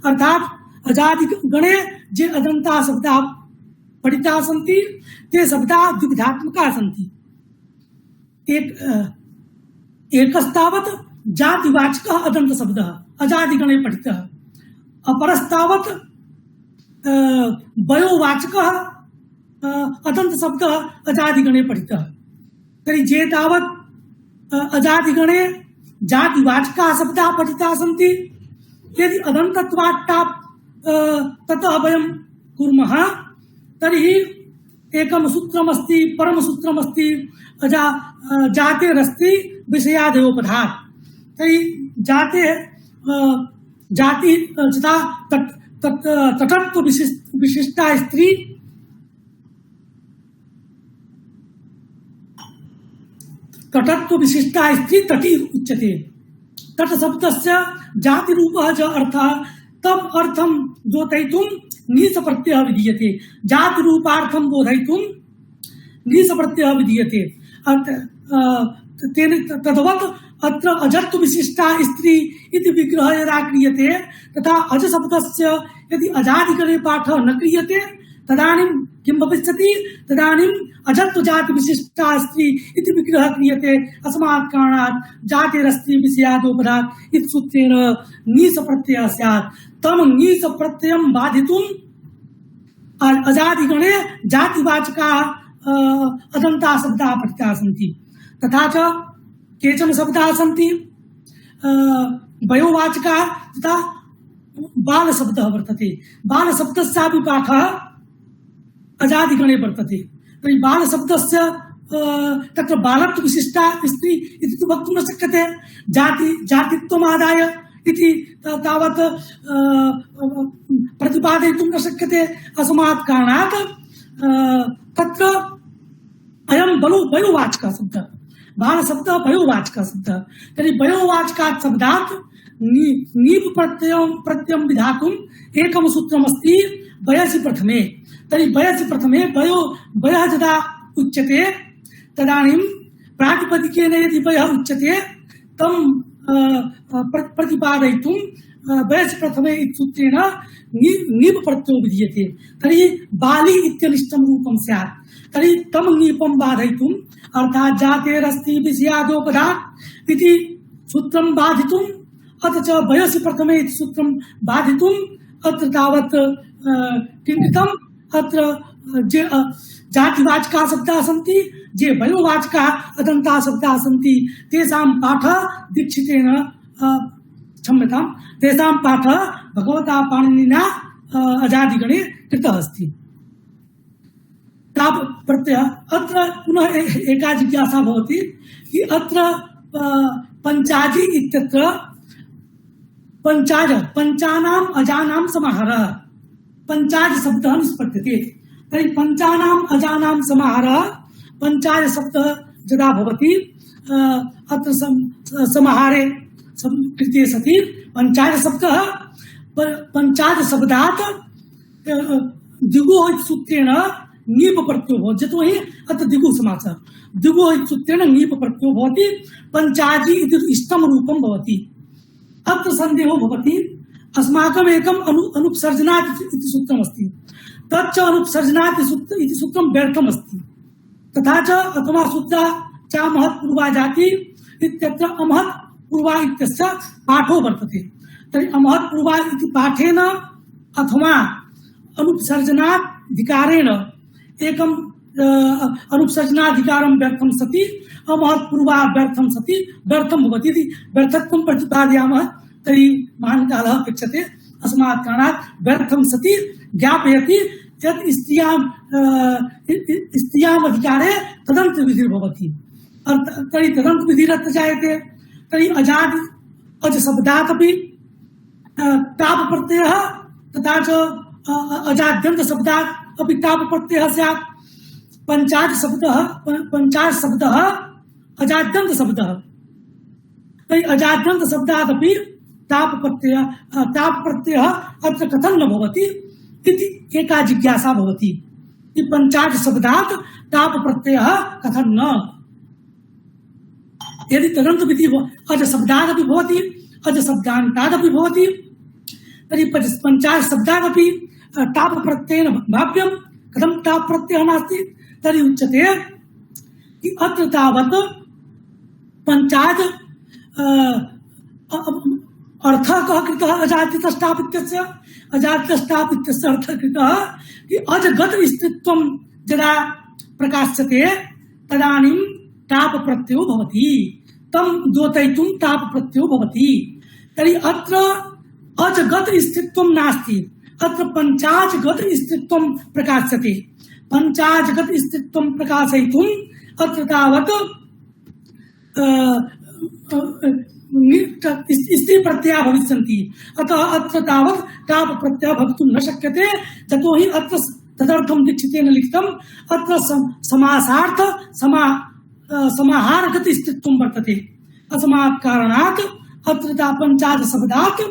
अर्थात् अजादिगणे जे अदन्ताः शब्दाः पठिताः सन्ति ते शब्दाः द्विविधात्मकाः सन्ति। एकस्तावत् जातिवाचकः अदन्त शब्दः अजादिगणे पठितः, अपरस्तावत् वयोवाचकः अदन्त शब्दः अजादिगणे पठितः। तर्हि जे तावत् अजादिगणे जातिवाचकाः शब्दाः पठिताः सन्ति, यदि अदन्तत्वात् टाप् ततः वयं कुर्मः तर्हि एकं सूत्रमस्ति, परमसूत्रमस्ति, जातेरस्ति विषयादेवोपधात्। तर्हि जाते जाति तथा तटत्व विशिष्टा स्त्री, तटत्व विशिष्टा स्त्री तटी उच्यते। तट शब्दस्य जातिरूपः च अर्थः तम् अर्थं द्योतयितुं नीस प्रत्ययः विधीयते, जातिरूपार्थं बोधयितुं नीस प्रत्ययः विधीयते। तद्वत् अत्र अजत्व विशिष्टा स्त्री इति विग्रहः यदा क्रियते तथा अज शब्दस्य यदि अजादिगणे पाठः न क्रियते तदानीं किं भविष्यति? तदानीम् अजत्व जाति विशिष्टा स्त्री इति विग्रहः क्रियते। अस्मात् कारणात् जातेरस्ति विषयादोपधात् इति सूत्रेण नीस प्रत्ययः स्यात्। तम नीस प्रत्ययं बाधितुं अजादिगणे जातिवाचकाः अदन्ताः शब्दाः पठिताः सन्ति। तथा च केचन शब्दाः सन्ति वयोवाचकाः तथा बालशब्दः वर्तते। बालशब्दस्यापि पाठः अजादिगणे वर्तते। तर्हि बालशब्दस्य तत्र बालत्व विशिष्टा स्त्री इति तु वक्तुं न शक्यते, जातित्वमादाय इति तावत् प्रतिपादयितुं न शक्यते। अस्मात् कारणात् तत्र अयं वयोवाचकः शब्दः, बालशब्दः वयोवाचकः शब्दः। तर्हि वयोवाचकात् शब्दात् नीप् प्रत्ययं विधातुम् एकं सूत्रमस्ति वयसि प्रथमे। तर्हि वयसि प्रथमे वयः यदा उच्यते तदानीं प्रातिपदिकेन यदि वयः उच्यते तं प्रतिपादयितुं वयसि प्रथमे इति सूत्रेण नीप् प्रत्ययो विधीयते। तर्हि बाली इत्यनिष्टं रूपं स्यात्। तर्हि तं नीपं बाधयितुम् अर्थात् जातेरस्ति विषयादोपधात् इति सूत्रं बाधितुम् अथ च वयसि प्रथमे इति सूत्रं बाधितुम् अत्र तावत् किं कृतम्? अत्र जे जातिवाचकाः शब्दाः सन्ति, जे वयोवाचकाः अदन्ताः शब्दाः सन्ति तेषां पाठः दीक्षितेन क्षम्यतां तेषां पाठः भगवता पाणिनिना अजादिगणे कृतः अस्ति। ताप प्रत्ययः अत्र पुनः एका जिज्ञासा भवति कि अत्र पञ्चाजी इत्यत्र पञ्चानाम् अजानां समाहारः पञ्चाज शब्दः निष्पद्यते। तर्हि पञ्चानाम् अजानां समाहारः पञ्चाज शब्दः यदा भवति अत्र समाहारे कृते सति पञ्चाज शब्दः पञ्चाज शब्दात् द्विगुः सूत्रेण नीप प्रत्ययो भवति। यतोहि अत्र द्विगुः समासः द्विगुः सूत्रेण नीप प्रत्ययो भवति पञ्चाजी इति इष्टं रूपं भवति। अत्र सन्देहो भवति अस्माकम् एकम् अनुपसर्जनात् इति सूत्रमस्ति तच्च अनुपसर्जनात् इति सूत्रं व्यर्थम् अस्ति। तथा च अथवा सूत्रा च महत् पूर्वा जाति इत्यत्र अमहत् पूर्वा इत्यस्य पाठो वर्तते। तर्हि अमहत् पूर्वा इति पाठेन अथवा अनुपसर्जनात् धिकारेण एकम् अनुपसर्जनाधिकारं व्यर्थं सति अमहत् पूर्वा व्यर्थं सति व्यर्थं भवति इति व्यर्थत्वं प्रतिपादयामः तर्हि महान् कालः अपेक्षते। अस्मात् कारणात् व्यर्थं सति ज्ञापयति यत् स्त्रियाम् अधिकारे तदन्त विधिर्भवति। तर्हि तदन्त विधिरत्र जायते। तर्हि अज शब्दात् अपि ताप प्रत्ययः तथा च अजाद्यन्त शब्दात् अपि ताप प्रत्ययः स्यात्। पञ्चाज शब्दः अजाद्यन्त शब्दः तर्हि अजाद्यन्त शब्दात् अपि ताप प्रत्ययः अत्र कथं न भवति इति एका जिज्ञासा भवति कि पञ्चाज शब्दात् ताप प्रत्ययः कथं न। यदि तदन्त विधि अज शब्दादपि भवति अज शब्दान्तादपि भवति तर्हि पञ्चाज शब्दादपि ताप प्रत्ययेन भाव्यं। कथं ताप प्रत्ययः नास्ति तर्हि उच्यते कि अत्र तावत् पञ्चाज अर्थः कः कृतः अजाद्यतस्ताप इत्यस्य अर्थः कृतः कि अजगत स्त्रीत्वं यदा प्रकाश्यते तदानीं ताप प्रत्ययो भवति तं द्योतयितुं ताप प्रत्ययो भवति। तर्हि अत्र अजगत स्त्रीत्वं नास्ति अत्र पञ्चाजगत स्त्रीत्वं प्रकाश्यते। पञ्चाजगत स्त्रीत्वं प्रकाशयितुम् अत्र तावत् स्त्री प्रत्यया भविष्यन्ति। अतः अत्र तावत् ताप प्रत्ययः भवितुं न शक्यते। यतोहि अत्र तदर्थं दीक्षितेन लिखितम् अत्र समासार्थ समाहारगत स्त्रीत्वं वर्तते। अस्मात् कारणात् अत्र पञ्चाज शब्दात्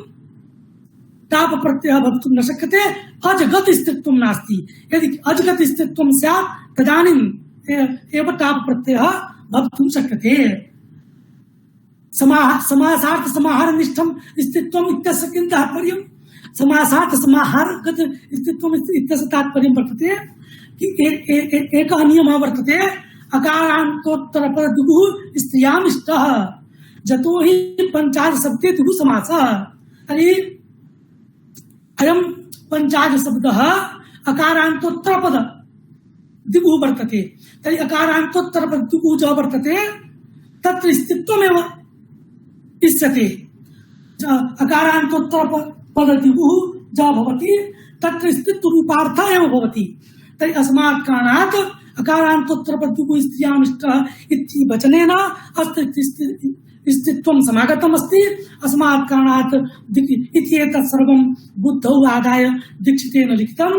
ताप प्रत्ययः भवितुं न शक्यते। अजगत स्त्रीत्वं नास्ति। यदि अजगत स्त्रीत्वं स्यात् तदानीम् एव ताप प्रत्ययः भवितुं शक्यते। समासार्थ समाहार निष्ठम स्थित्वम इत्यस्य किं तात्पर्यं? समासार्थ समाहारगत स्थित्वम इत्यस्य तात्पर्यं वर्तते कि एकः नियमः वर्तते अकारान्तोत्तरपदद्विगुः स्त्रियाम् इष्टः। यतोहि पञ्चाज शब्दे द्विगुः समासः। तर्हि अयं पञ्चाज शब्दः अकारान्तोत्तरपद द्विगुः वर्तते। तर्हि अकारान्तोत्तरपद द्विगुः जो वर्तते तत्र स्थित्वमेव इष्यते। अकारान्तोत्तरपद द्विगुः जो भवति तत्र स्थित्वरूपार्थः एव भवति। तर्हि अस्मात् कारणात् अकारान्तोत्तरपद द्विगुः स्त्रियाम् इष्टः इति वचनेन अत्र स्थित्वं समागतम् अस्ति। अस्मात् कारणात् इति एतत् सर्वं बुद्धौ आदाय दीक्षितेन लिखितम्।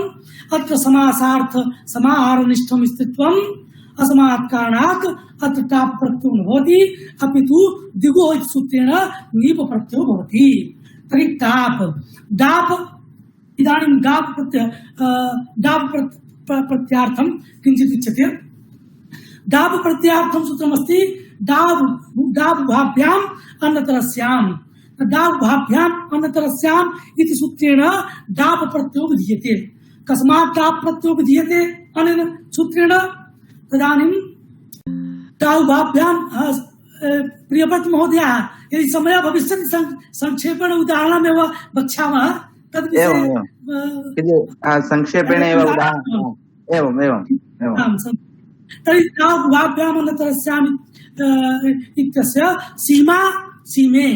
अत्र समासार्थ समाहारनिष्ठं स्थित्वम् अस्मात् कारणात् अत्र ताप प्रत्ययो न भवति अपितु द्विगुः इति सूत्रेण नीप प्रत्ययो भवति। तर्हि ताप दाप इदानीं दाप प्रत्यार्थं किञ्चित् उच्यते। दाप प्रत्यार्थं सूत्रमस्ति दावभाभ्याम् अन्यतरस्याम्। दावभाभ्याम् अन्यतरस्याम् इति सूत्रेण दाप प्रत्ययो विधीयते। कस्मात् दाप प्रत्ययो विधीयते अनेन सूत्रेण? तदानीं दावभाभ्याम् प्रियव्रत महोदय यदि समय भविष्यति संक्षेपेण उदाहरणमेव वक्ष्यामः
संक्षेपेण एव उदाहरणम्
तर्हि दावभाभ्याम् अन्यतरस्याम् इत्यस्य सीमा सीमे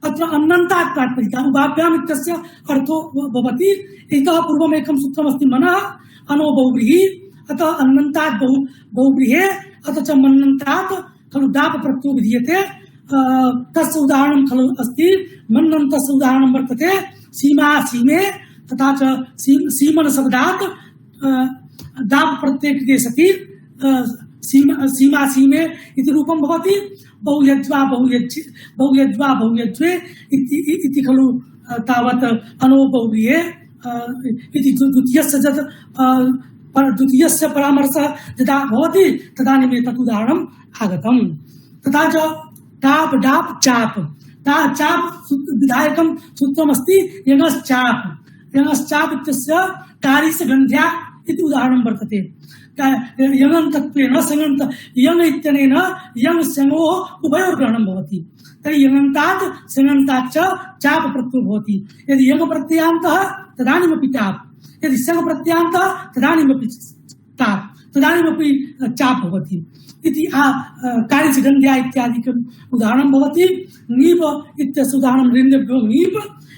अत्र अन्नन्तात् प्रातिपदिका उभाभ्याम् इत्यस्य अर्थो भवति। इतः पूर्वम् एकं सूत्रमस्ति मनः अनो बहुव्रीहि अतः अन्नन्तात् बहुव्रीहे अथ च मन्नन्तात् खलु दाप प्रत्ययो विधीयते। तस्य उदाहरणं खलु अस्ति मन्नन्तस्य उदाहरणं वर्तते सीमा सीमे तथा च सीमन शब्दात् दाप प्रत्यये कृते सति सीमा सीमे इति रूपं भवति। बहुयज्वा बहुयज्वे इति खलु तावत् अनो बहुव्रीहे इति द्वितीयस्य परामर्शः यदा भवति तदानीम् एतत् उदाहरणम् आगतम्। तथा च टाप डाप चाप चाप विधायकं सूत्रमस्ति यङश्चाप इत्यस्य टारिस गन्ध्या इति उदाहरणं वर्तते। यङन्तत्वेन सङन्त यङ इत्यनेन यङ सङोः उभयोर्ग्रहणं भवति। तर्हि यङन्तात् सङन्तात् च चाप प्रत्ययो भवति। यदि यङ प्रत्ययान्तः तदानीमपि टाप, यदि सङ प्रत्ययान्तः तदानीमपि टाप, तदानीमपि चाप भवति इति कार्यसिगन्ध्या इत्यादिकम् उदाहरणं भवति। नीप इत्यस्य उदाहरणं ऋन्भ्यो नीप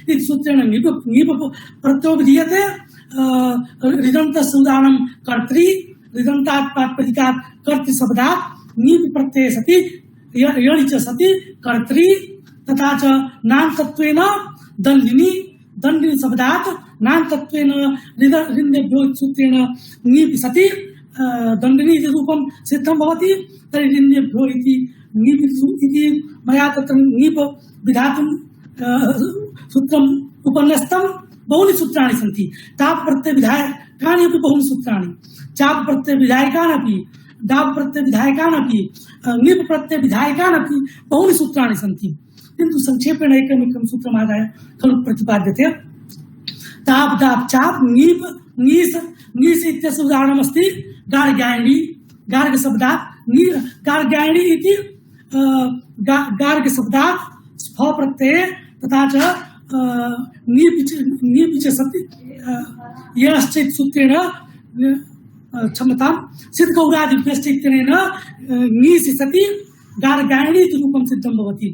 इति सूत्रेण नीप प्रत्ययो विधीयते। ऋदन्तस्य उदाहरणं कर्तृ ऋदन्तात् प्रातिपदिकात् कर्तृ शब्दात् नीप प्रत्यये सति यणि च सति कर्तृ। तथा च नान्तत्वेन दण्डिनी शब्दात् नान्तत्वेन ऋन्भ्यो सूत्रेण नीप सति दण्डिनी इति रूपं सिद्धं भवति। तर्हि ऋन्भ्यो इति नीप इति मया तत्र नीप विधातुं सूत्रम् उपन्यस्तं। बहूनि सूत्राणि सन्ति। ताप प्रत्यय विधायकानि अपि बहूनि सूत्राणि, चाप प्रत्यय विधायकानपि, दाप प्रत्यय विधायकानपि, नीप प्रत्यय विधायकानपि बहूनि सूत्राणि सन्ति। किन्तु संक्षेपेण एकमेकं सूत्रमादाय खलु प्रतिपाद्यते। ताप दाप चाप नीप नीस इत्यस्य उदाहरणमस्ति गार्ग्यायणी गार्गशब्दात् गार्ग्यायणी इति गार्गशब्दात् स्फ प्रत्यये तथा च नीप च सति यश्चित् सूत्रेण क्षमतां सिद्धगौरादिभ्यश्च इत्यनेन नीसि सति गार्ग्यायणी इति रूपं सिद्धं भवति।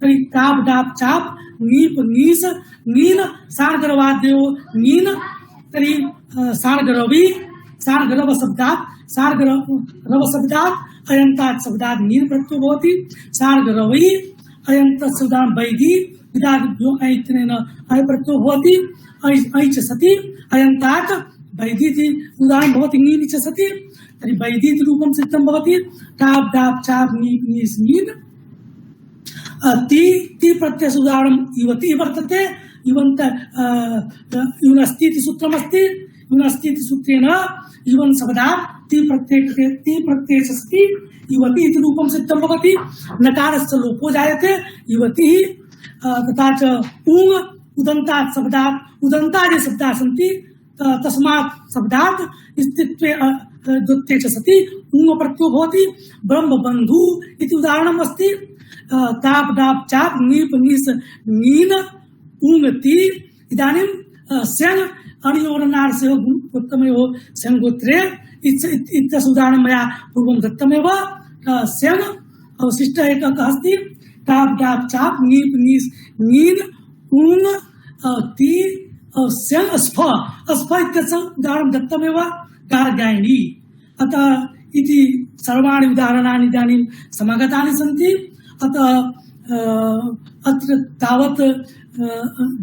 तर्हि ताप दाप चाप नीप नीस नीन सार्गरवाद्यो नीन। तर्हि सार्गरव शब्दात् अयन्तात् शब्दात् नीन प्रत्ययो भवति। सार्गरवि अयन्तात् शब्दात् वैधि विदादिभ्यो ऐत्यनेन अय प्रत्ययो भवति। ऐ च सति अयन्तात् वैधि इति उदाहरणं भवति नीनि च सति। तर्हि वैधि इति रूपं सिद्धं भवति। टाप दाप चाप नीप नीस नीन। ती प्रत्ययस्य उदाहरणं युवति वर्तते। युनस्ति इति सूत्रमस्ति। युनस्ति इति सूत्रेण युवन् शब्दात् ती प्रत्यये सति युवति इति रूपं सिद्धं भवति। नकारस्य लोपो जायते युवतिः। तथा च ऊङ् उदन्तात् शब्दात् उदन्तादि शब्दाः सन्ति तस्मात् शब्दात् स्थित्वे द्वित्वे च सति ऊङ् प्रत्ययो भवति। ब्रह्मबन्धु इति उदाहरणम् अस्ति। ताप दाप चाप नीप नीस नीन ऊङ्ति। इदानीं स्यङ् अणियोरनार्सयोः उत्तमयोः स्यङ्गोत्रे इत्यस्य उदाहरणं मया पूर्वं दत्तमेव। स्यङ् अवशिष्टः एककः अस्ति। ताप दाप चाप नीप नीस नीन ऊङ् ति स्यङ् स्फ इत्यस्य उदाहरणं दत्तमेव गार्ग्यायणी। अतः इति सर्वाणि उदाहरणानि इदानीं समागतानि सन्ति। अतः अत्र तावत्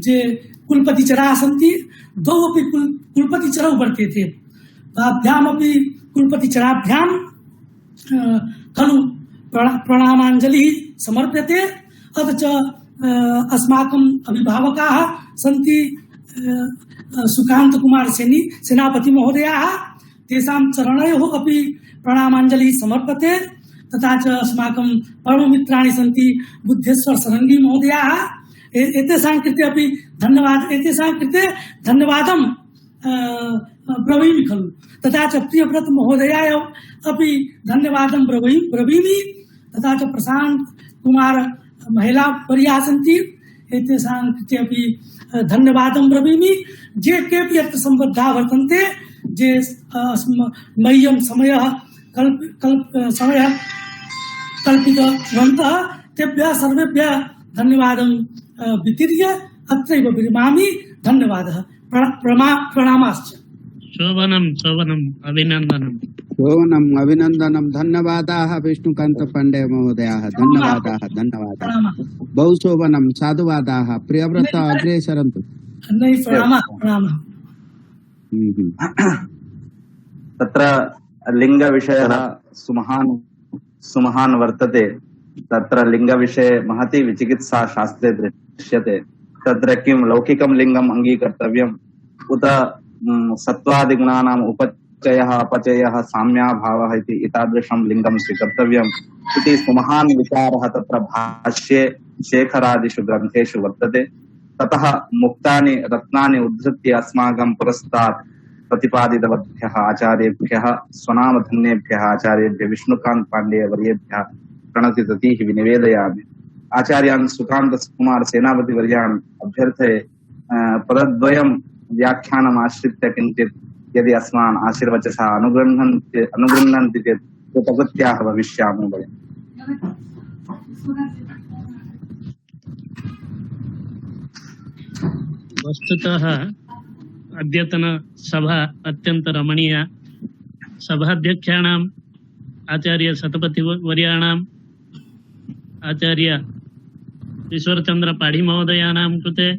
जे कुलपतिचराः सन्ति द्वौ अपि कुलपतिचरौ वर्तेते। ताभ्यामपि कुलपतिचराभ्यां खलु प्रणामाञ्जलिः समर्प्यते। अथ च अस्माकम् अभिभावकाः सन्ति सुकान्तकुमार सेनापति महोदयाः। तेषां चरणयोः अपि प्रणामाञ्जलिः समर्प्यते। तथा च अस्माकं परममित्राणि सन्ति बुद्धेश्वर सरंगी महोदयाः। एतेषां कृते अपि धन्यवादं ब्रवीमि खलु। तथा च प्रियव्रत महोदयाय अपि धन्यवादं ब्रवीमि। तथा च प्रशांत कुमार महिला वर्याः सन्ति एतेषां कृते अपि धन्यवादं ब्रवीमि। जे केऽपि अत्र सम्बद्धाः वर्तन्ते जे मह्यं समयः कल्पितवन्तः तेभ्यः सर्वेभ्यः धन्यवादं वितीर्य अत्रैव विरमामि। धन्यवादः। प्रणामाश्च।
शोभनम् अभिनन्दनम्।
शोभनम् अभिनन्दनम्। धन्यवादाः विष्णुकान्त पाण्डे महोदयाः। धन्यवादाः। बहु शोभनम्। साधुवादाः। प्रियव्रत अग्रे सरन्तु।
प्रणामः।
तत्र लिङ्गविषयः सुमहान् वर्तते। तत्र लिङ्गविषये महती विचिकित्सा शास्त्रे दृश्यते। तत्र किं लौकिकं लिङ्गम् अङ्गीकर्तव्यम् उत सत्त्वादिगुणानाम् उपचयः अपचयः साम्याभावः इति एतादृशं लिङ्गं स्वीकर्तव्यम् इति सुमहान् विचारः तत्र भाष्ये शेखरादिषु ग्रन्थेषु वर्तते। ततः मुक्तानि रत्नानि उद्धृत्य अस्माकं पुरस्तात् प्रतिपादितवद्भ्यः आचार्येभ्यः स्वनामधन्येभ्यः आचार्येभ्यः विष्णुकान्त पाण्डेय वर्येभ्यः प्रणतिततिः विनिवेदयामि। आचार्यान् सुकान्त कुमार सेनापति वर्यान् अभ्यर्थे पदद्वयं व्याख्यानम् आश्रित्य किञ्चित् यदि अस्मान् आशीर्वचसा अनुगृह्णन्ति चेत् कृतकृत्याः भविष्यामः वयम्।
वस्तुतः अद्यतन सभा अत्यंत रमणीया। सभाध्यक्षाणाम् आचार्य शतपथि वर्याणाम् आचार्य ईश्वरचंद्र पाढी महोदयानां कृते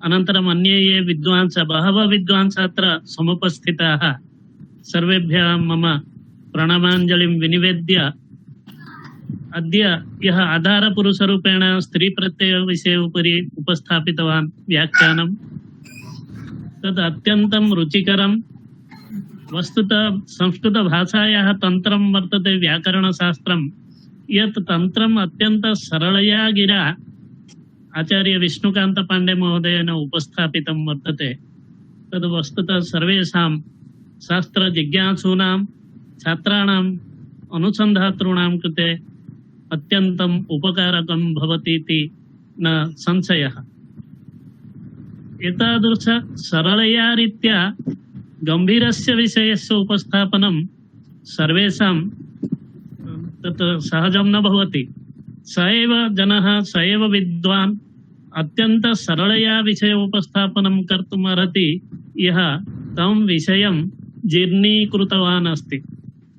अनन्तरम् अन्ये ये बहवः विद्वांसः अत्र समुपस्थिताः सर्वेभ्यः मम प्रणमाञ्जलिं विनिवेद्य अद्य यः आधारपुरुषरूपेण स्त्रीप्रत्ययविषये उपरि उपस्थापितवान् व्याख्यानं तद् अत्यन्तं रुचिकरं। वस्तुतः संस्कृतभाषायाः तन्त्रं वर्तते व्याकरणशास्त्रं। यत् तन्त्रम् अत्यन्त सरलया गिरा आचार्य विष्णुकान्त पाण्डे महोदयेन उपस्थापितं वर्तते। तद् वस्तुतः सर्वेषां शास्त्रजिज्ञासूनां छात्राणाम् अनुसन्धातॄणां कृते अत्यन्तम् उपकारकं भवति इति न संशयः। एतादृश सरलया रीत्या गंभीरस्य विषयस्य उपस्थापनं सर्वेषां तत् सहजं न भवति। स एव जनः स एव विद्वान् अत्यन्त सरलया विषय उपस्थापनं कर्तुम् अर्हति यः तं विषयं जीर्णीकृतवान् अस्ति।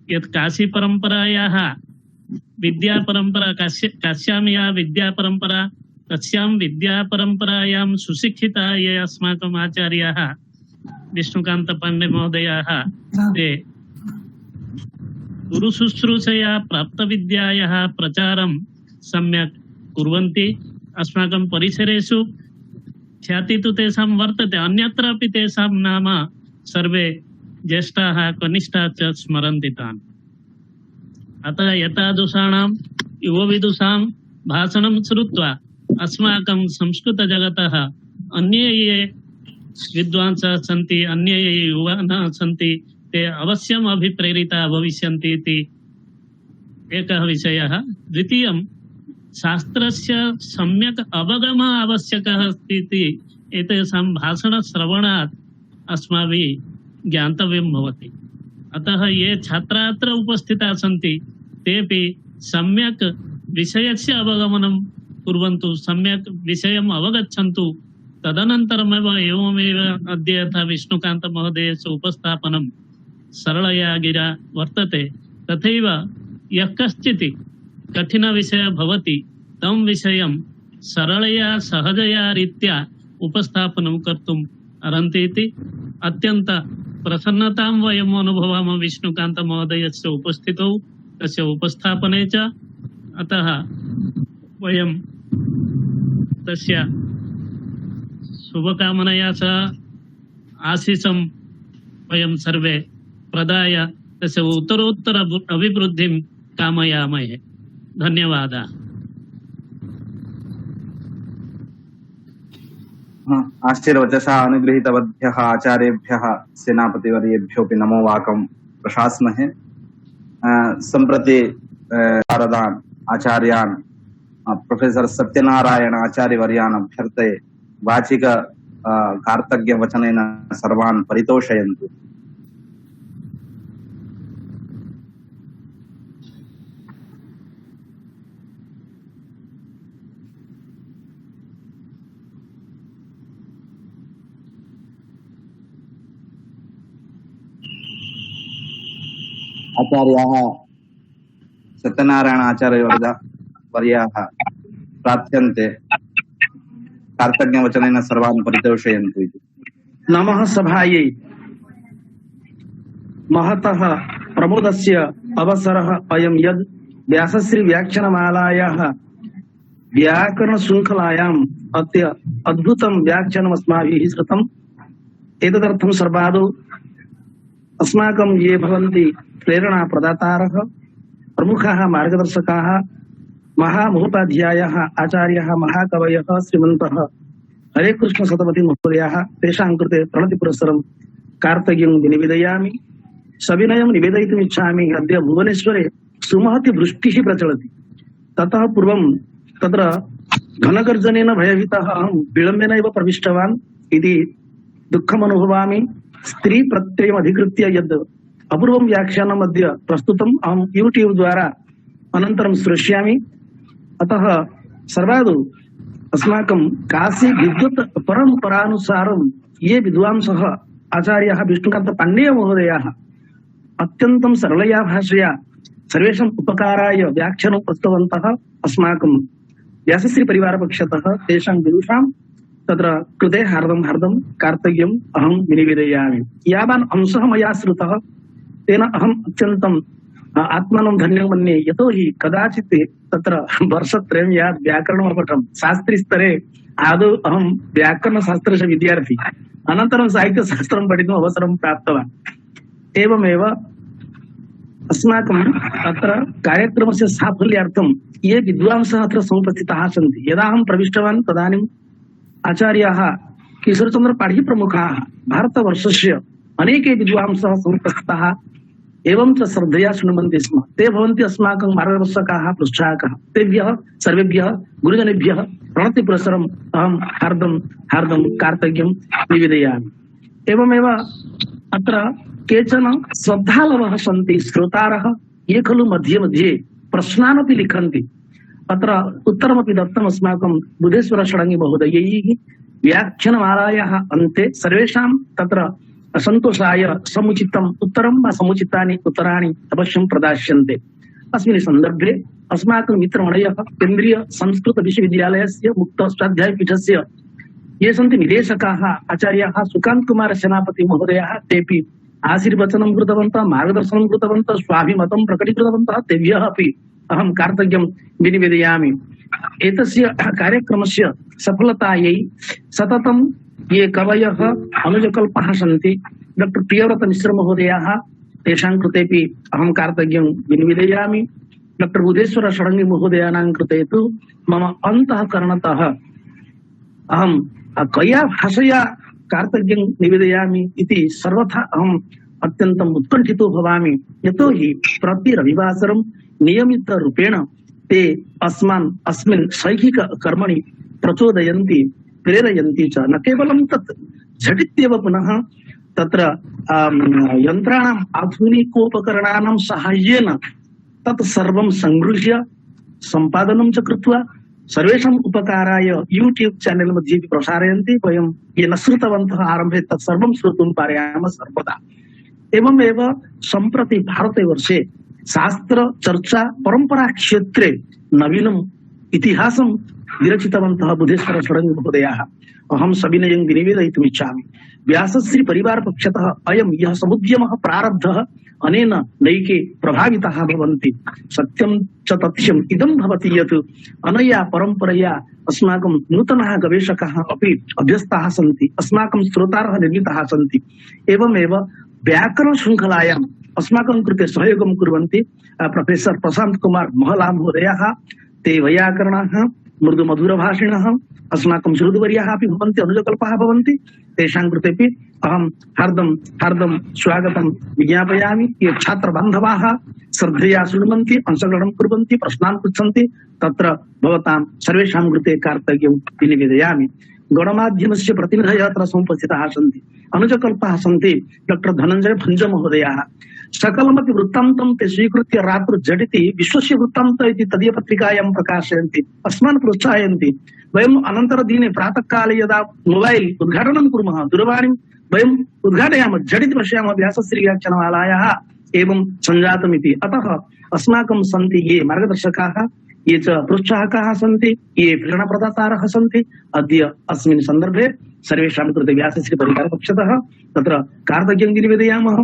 यत् काशी परम्परायाः विद्यापरम्परा काश्यां या विद्यापरम्परा तस्यां विद्यापरम्परायां सुशिक्षिताः ये अस्माकम् आचार्याः विष्णुकान्त पाण्डे महोदयाः ते गुरुशुश्रूषया प्राप्तविद्यायाः प्रचारं सम्यक् कुर्वन्ति। अस्माकं परिसरेषु ख्याति तु तेषां वर्तते, अन्यत्रापि तेषां नाम सर्वे ज्येष्ठाः कनिष्ठाः च स्मरन्ति तान्। अतः एतादृशाणां युवविदुषां भाषणं श्रुत्वा अस्माकं संस्कृतजगतः अन्ये ये विद्वांसः सन्ति, अन्ये ये युवानः सन्ति ते अवश्यम् अभिप्रेरिताः भविष्यन्ति इति एकः विषयः। द्वितीयं शास्त्रस्य सम्यक् अवगमः आवश्यकः अस्ति इति एतेषां भाषणश्रवणात् अस्माभिः ज्ञातव्यं भवति। अतः ये छात्राः अत्र उपस्थिताः सन्ति तेपि सम्यक् विषयस्य अवगमनं कुर्वन्तु, सम्यक् विषयम् अवगच्छन्तु। तदनन्तरमेव एवमेव अद्य यथा विष्णुकान्त महोदयस्य उपस्थापनं सरलया गिरा वर्तते तथैव यः कश्चित् कठिनविषयः भवति तं विषयं सरलया सहजया रीत्या उपस्थापनं कर्तुम् अर्हन्ति इति अत्यन्त प्रसन्नतां वयम् अनुभवामः विष्णुकान्त महोदयस्य उपस्थितौ तस्य उपस्थापने च। अतः वयं तस्य शुभकामनया सह आशीषं वयं सर्वे प्रदाय तस्य उत्तरोत्तर अभिवृद्धिं कामयामहे। धन्यवादाः।
आश्चर्यवचसा अनुगृहीतवद्भ्यः आचार्येभ्यः सेनापतिवर्येभ्योऽपि नमो वाकं प्रशास्महे। सम्प्रति शारदान् आचार्यान् प्रोफेसर सत्यनारायण आचार्यवर्यान् अभ्यर्थे वाचिक कार्तज्ञवचनेन सर्वान् परितोषयन्तु। आचार्याः सत्यनारायण आचार्यवर्याः प्रार्थ्यन्ते कार्तज्ञवचनेन सर्वान् परितोषयन्तु इति।
नमः सभायै महतः प्रमोदस्य अवसरः अयं यद् व्यासश्री व्याख्यानमालायाः व्याकरणशृङ्खलायाम् अत्य अद्भुतं व्याख्यानम् अस्माभिः श्रुतम्। एतदर्थं सर्वादौ अस्माकं ये भवन्ति प्रेरणा प्रदातारः प्रमुखाः मार्गदर्शकाः महामहोपाध्यायाः आचार्याः महाकवयः श्रीमन्तः हरे कृष्ण शतपथी महोदयाः तेषां कृते प्रणतिपुरस्सरं कार्तज्ञं निवेदयामि। सविनयं निवेदयितुम् इच्छामि। अद्य भुवनेश्वरे सुमहती वृष्टिः प्रचलति। ततः पूर्वं तत्र घनगर्जनेन भयभीतः अहं विलम्बेन एव प्रविष्टवान् इति दुःखम् अनुभवामि। स्त्री प्रत्ययम् अधिकृत्य यद् अपूर्वं व्याख्यानम् अद्य प्रस्तुतम् अहं यूट्यूब् द्वारा अनन्तरं श्रोष्यामि। अतः सर्वादौ अस्माकं काशी विद्युत् परम्परानुसारं ये विद्वांसः आचार्याः विष्णुकान्त पाण्डेय महोदयाः अत्यन्तं सरलया भाषया सर्वेषाम् उपकाराय व्याख्यानं प्रस्तुतवन्तः अस्माकं व्यासश्री परिवारपक्षतः तेषां विदुषां तत्र कृते हार्दं कार्तज्ञम् अहं निवेदयामि। यावान् अंशः मया श्रुतः तेन अहम् अत्यन्तम् आत्मानं धन्यं मन्ये। यतोहि कदाचित् तत्र वर्षत्रयं यावत् व्याकरणम् अपठम् शास्त्रीस्तरे आदौ अहं व्याकरणशास्त्रस्य विद्यार्थी अनन्तरं साहित्यशास्त्रं पठितुम् अवसरं प्राप्तवान्। एवमेव अस्माकं अत्र कार्यक्रमस्य साफल्यार्थं ये विद्वांसः अत्र समुपस्थिताः सन्ति यदा अहं प्रविष्टवान् तदानीम् आचार्याः किशोरचन्द्र पाढी प्रमुखाः भारतवर्षस्य अनेके विद्वांसः समुपस्थिताः एवं च श्रद्धया शृण्वन्ति स्म। ते भवन्ति अस्माकं मार्गदर्शकाः प्रोत्साहकाः। तेभ्यः सर्वेभ्यः गुरुजनेभ्यः प्रणतिपुरस्सरम् अहं हार्दं कार्तज्ञं निवेदयामि। एवमेव अत्र केचन श्रद्धालवः सन्ति श्रोतारः ये खलु मध्ये मध्ये प्रश्नानपि लिखन्ति। अत्र उत्तरमपि दत्तम् अस्माकं बुधेश्वर षडङ्गी महोदयैः। व्याख्यानमालायाः अन्ते सर्वेषां तत्र सन्तोषाय समुचितम् उत्तरं वा समुचितानि उत्तराणि अवश्यं प्रदास्यन्ते। अस्मिन् सन्दर्भे अस्माकं मित्रमणयः केन्द्रीय संस्कृत विश्वविद्यालयस्य मुक्त स्वाध्यायपीठस्य ये सन्ति निदेशकाः आचार्याः सुकान्त कुमार सेनापति महोदयाः तेपि आशीर्वचनं कृतवन्तः, मार्गदर्शनं कृतवन्तः, स्वाभिमतं प्रकटीकृतवन्तः। तेभ्यः अपि अहं कार्तज्ञं विनिवेदयामि। एतस्य कार्यक्रमस्य सफलतायै सततं ये कवयः अनुजकल्पाः सन्ति डॉक्टर प्रियव्रत मिश्र महोदयाः तेषां कृतेपि अहं कार्तज्ञं विनिवेदयामि। डॉक्टर बुधेश्वर षडङ्गी महोदयानां कृते तु मम अन्तःकरणतः अहं कया भाषया कार्तज्ञं निवेदयामि इति सर्वथा अहम् अत्यन्तम् उत्कण्ठितो भवामि। यतोहि प्रति रविवासरं नियमितरूपेण ते अस्मिन् शैक्षिक कर्मणि प्रचोदयन्ति प्रेरयन्ति च। न केवलं तत् झटित्येव पुनः तत्र यन्त्राणाम् आधुनिकोपकरणानां साहाय्येन तत् सर्वं संगृह्य सम्पादनं च कृत्वा सर्वेषाम् उपकाराय यूट्यूब् चैनल मध्ये प्रसारयन्ति। वयं ये न श्रुतवन्तः आरम्भे तत् सर्वं श्रोतुं पारयामः सर्वदा। एवमेव सम्प्रति भारतवर्षे शास्त्र चर्चा परंपरा क्षेत्रे नवीनम् इतिहासं विरचितवन्तः बुधेश्वर षडङ्गी महोदयाः। अहं सविनयं निवेदयितुम् इच्छामि। व्यासश्री परिवार पक्षतः अयं यः समुद्यमः प्रारब्धः अनेन नैके प्रभाविताः भवन्ति। सत्यं च तथ्यम् इदं भवति यत् अनया परम्परया अस्माकं नूतनाः गवेषकाः अपि अभ्यस्ताः सन्ति, अस्माकं श्रोतारः निर्मिताः सन्ति। एवमेव व्याकरण शृङ्खलायाम् अस्माकं कृते सहयोगं कुर्वन्ति प्रोफेसर प्रशांत कुमार महला महोदयाः। ते वैयाकरणाः मृदुमधुरभाषिणः अस्माकं श्रुतवर्याः अपि भवन्ति, अनुजकल्पाः भवन्ति। तेषां कृतेपि अहं हार्दं स्वागतं विज्ञापयामि। ये छात्रबान्धवाः श्रद्धया शृण्वन्ति, अंशग्रहणं कुर्वन्ति, प्रश्नान् पृच्छन्ति, तत्र भवतां सर्वेषां कृते कार्तज्ञं विनिवेदयामि। गणमाध्यमस्य प्रतिनिधयः अत्र समुपस्थिताः सन्ति, अनुजकल्पाः सन्ति। डॉक्टर धनञ्जय भञ्ज महोदयाः सकलमपि वृत्तान्तं ते स्वीकृत्य रात्रौ झटिति विश्वस्य वृत्तान्त इति तदीयपत्रिकायां प्रकाशयन्ति, अस्मान् प्रोत्साहयन्ति। वयम् अनन्तरदिने प्रातःकाले यदा मोबाइल उद्घाटनं कुर्मः, दूरवाणीं वयम् उद्घाटयामः, झटिति पश्यामः व्यासश्री व्याख्यानमालायाः एवं सञ्जातमिति। अतः अस्माकं सन्ति ये मार्गदर्शकाः, ये च प्रोत्साहकाः सन्ति, ये प्रेरणाप्रदातारः सन्ति। अद्य अस्मिन् सन्दर्भे सर्वेषां कृते व्यासश्री परिवारपक्षतः तत्र कार्तज्ञं निवेदयामः।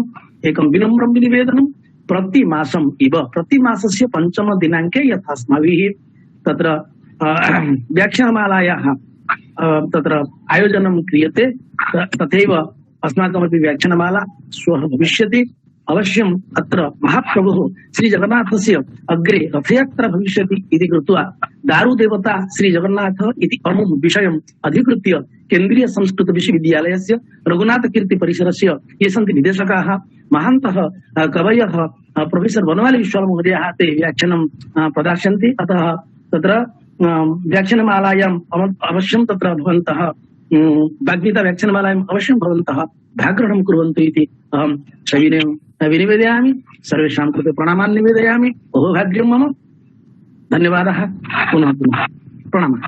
एकं विनम्रं निवेदनं, प्रतिमासम् इव प्रतिमासस्य पञ्चमदिनाङ्के यथा अस्माभिः तत्र व्याख्यानमालायाः तत्र आयोजनं क्रियते, तथैव अस्माकमपि व्याख्यानमाला श्वः भविष्यति। अवश्यम् अत्र महाप्रभुः श्रीजगन्नाथस्य अग्रे रथयात्रा भविष्यति इति कृत्वा दारुदेवता श्रीजगन्नाथ इति अमुं विषयम् अधिकृत्य केन्द्रीय संस्कृत विश्वविद्यालयस्य रघुनाथकीर्तिपरिसरस्य ये सन्ति निदेशकाः, महान्तः कवयः, प्रोफेसर् बनवाली विश्वाल महोदयाः ते व्याख्यानं प्रदास्यन्ति। अतः तत्र व्याख्यानमालायाम् अवश्यं तत्र भवन्तः वाग्मीता व्याख्यानमालायाम् अवश्यं भवन्तः भागग्रहणं कुर्वन्तु इति अहं सविनयं विनिवेदयामि। सर्वेषां कृते प्रणामान् निवेदयामि। बहु भाग्यं मम। धन्यवादः। पुनः पुनः प्रणामः।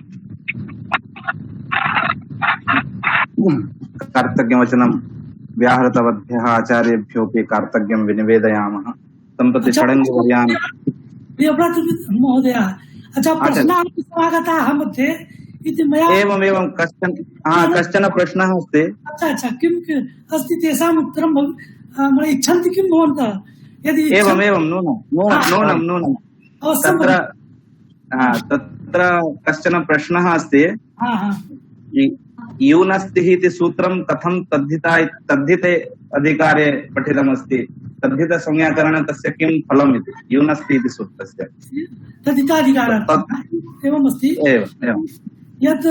कार्तज्ञवचनं व्याहृतवद्भ्यः आचार्येभ्योऽपि कार्तज्ञं विनिवेदयामः। सम्प्रति षडङ्गवर्यान्
महोदय, अच्छा प्रश्नाः समागताः मध्ये इति मया
एवमेवं कश्चन प्रश्नः अस्ति।
अच्छा किम् अस्ति तेषाम् उत्तरं इच्छन्ति किं भवन्तः? यदि
एवमेवं नूनं तत्र कश्चन प्रश्नः अस्ति। यूनस्तिः इति सूत्रं कथं तद्धिते अधिकारे पठितमस्ति? तद्धितसंज्ञाकरणे तस्य किं फलम् इति यूनस्ति इति सूत्रस्य
तद्धिताधिकारः एवमस्ति यत्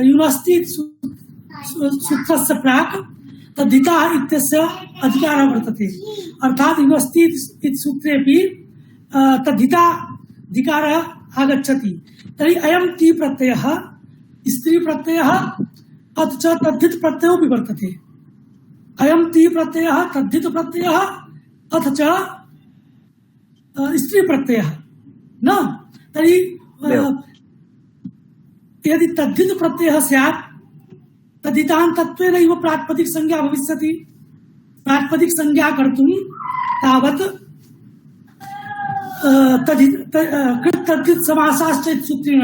यूनस्ति सूत्रस्य प्राक् तद्धिता इत्यस्य अधिकारः वर्तते। अर्थात् यूनस्ति इति सूत्रेऽपि तद्धिताधिकारः आगच्छति। तर्हि अयं ति प्रत्ययः स्त्री प्रत्ययः अथ च तद्धित प्रत्ययोऽपि वर्तते। अयं ति प्रत्ययः तद्धित प्रत्ययः अथ च स्त्री प्रत्ययः न। तर्हि यदि तद्धित प्रत्ययः स्यात् तद्धितान्तत्वेनैव प्रातिपदिक संज्ञा भविष्यति। प्रातिपदिक संज्ञा कर्तुं तावत् तद्धित समासाश्च सूत्रेण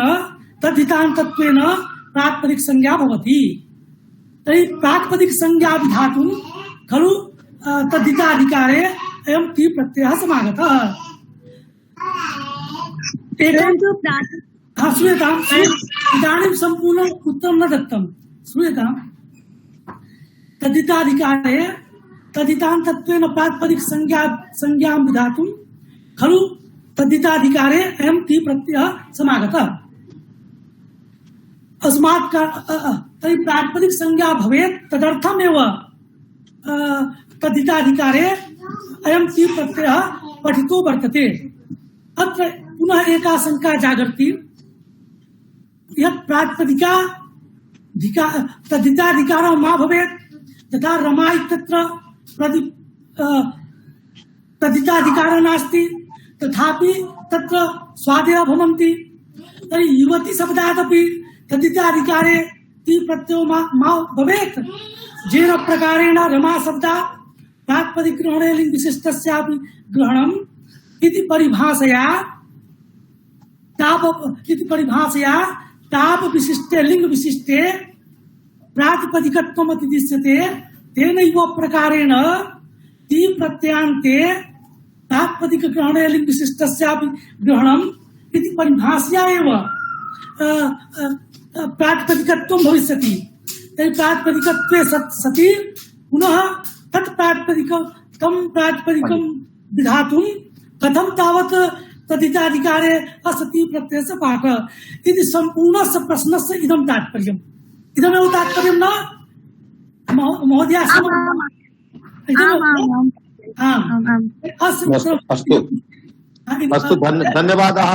तद्धितान्तत्वेन प्रातिपदिक संज्ञा भवति। तर्हि प्रातिपदिक संज्ञा विधातुं खलु तद्धिताधिकारे अयं ति प्रत्ययः समागतः। श्रूयताम्, इदानीं सम्पूर्णम् उत्तरं न दत्तं। श्रूयताम्, तद्धिताधिकारे तद्धितान्तत्वेन प्रातिपदिक संज्ञां विधातुं खलु तद्धिताधिकारे अयं ति प्रत्ययः समागतः। अस्मात् तर्हि प्रातिपदिक संज्ञा भवेत्, तदर्थमेव तद्धिताधिकारे अयं ति प्रत्ययः पठितो वर्तते। अत्र पुनः एका शंका जागर्ति यत् तद्धिताधिकारः मा भवेत्, तथा रमा इत्यत्र तद्धिताधिकारः नास्ति, तथापि तत्र स्वादयः भवन्ति। तर्हि युवती शब्दादपि तद्धिताधिकारे ति प्रत्ययो मा भवेत्, येन प्रकारेण रमा शब्दात् प्रातिपदिक ग्रहणे लिंग विशिष्टस्यापि ग्रहणम् इति परिभाषया ताप विशिष्टे लिंग विशिष्टे प्रातिपदिकत्वम् अतिदिश्यते। तेनैव प्रकारेण ति प्रत्ययान्ते प्रातिपदिक ग्रहणे लिंग विशिष्टस्यापि ग्रहणम् इति परिभाषया एव प्रातिपदिकत्वं भविष्यति। तर्हि प्रातिपदिकत्वे सति पुनः तत् प्रातिपदिकं विधातुं कथं तावत् तद्धिताधिकारे असति प्रत्ययस्य पाठः इति सम्पूर्णस्य प्रश्नस्य इदं तात्पर्यम्। इदमेव तात्पर्यं न महोदय?
अस्तु, धन्यवादः।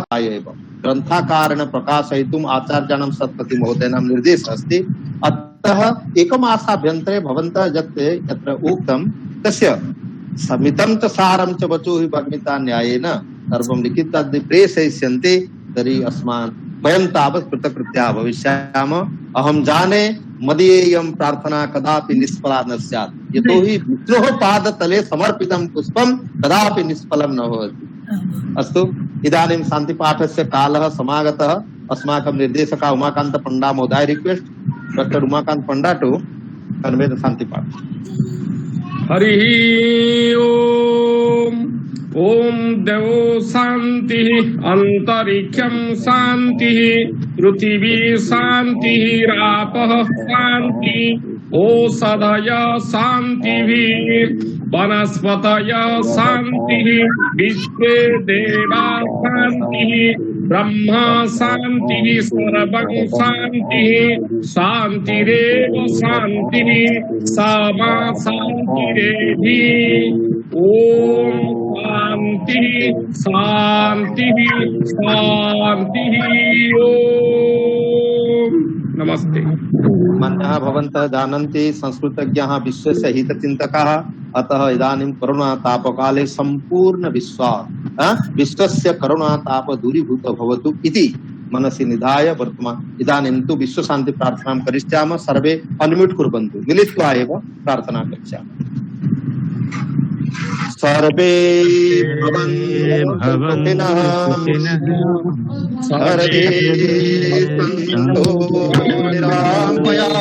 ग्रन्थाकारेण प्रकाशयितुम् आचार्याणां सत्पति महोदयानां निर्देशः अस्ति। अतः एकमासाभ्यन्तरे भवन्तः यत्र उक्तं तस्य समितं च सारं च वचो हि भग्मिता न्यायेन सर्वं लिखितं प्रेषयिष्यन्ति। तर्हि अस्मान् वयं तावत् कृतकृत्या भविष्याम। अहं जाने मदीयं प्रार्थना कदापि निष्फला न स्यात्, यतोहि विष्णोः पादतले समर्पितं पुष्पं कदापि निष्फलं न भवति। अस्तु, इदानीं शान्तिपाठस्य कालः समागतः। अस्माकं निर्देशकः उमाकान्त पंडा महोदय request doctor Umakant Panda to convey the शान्तिपाठ।
हरि ओम। ओम देवो शांति, अंतरिक्षम शांति, पृथिवी शांति, रापः शांति, ओषधय शांति, वनस्पतय शांति, विश्वे देवा शांति, ब्रह्मा शांति, सर्वं शांति, शांतिरेव शांति, सामा शांतिरेधि। ओम शांति शांति शांति। ओम नमस्ते।
मन्यः भवन्तः जानन्ति संस्कृतज्ञाः विश्वस्य हितचिन्तकाः, अतः इदानीं करुणातापकाले सम्पूर्ण विश्वस्य करुणाताप दूरीभूतो भवतु इति मनसि निधाय वर्तमान इदानीं तु विश्वशान्ति प्रार्थनां करिष्यामः। सर्वे अनम्यूट् कुर्वन्तु, मिलित्वा एव प्रार्थना करिष्यामः। सर्वे भवन्तु सुखिनः, सर्वे सन्तु निरामयाः,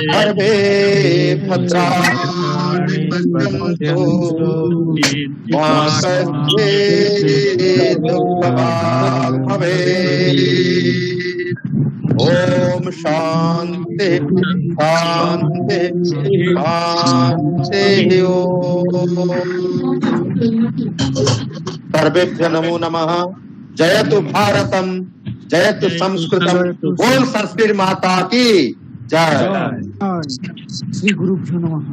सर्वे भद्राणि पश्यन्तु, मा कश्चित् दुःखभाग् भवेत्। ओम शांति शांति शांति। सर्वेभ्यो नमो नमः। जयतु भारतम, जयतु संस्कृतम। बोल संस्कृत माता की जय।
श्री गुरुभ्यो नमः।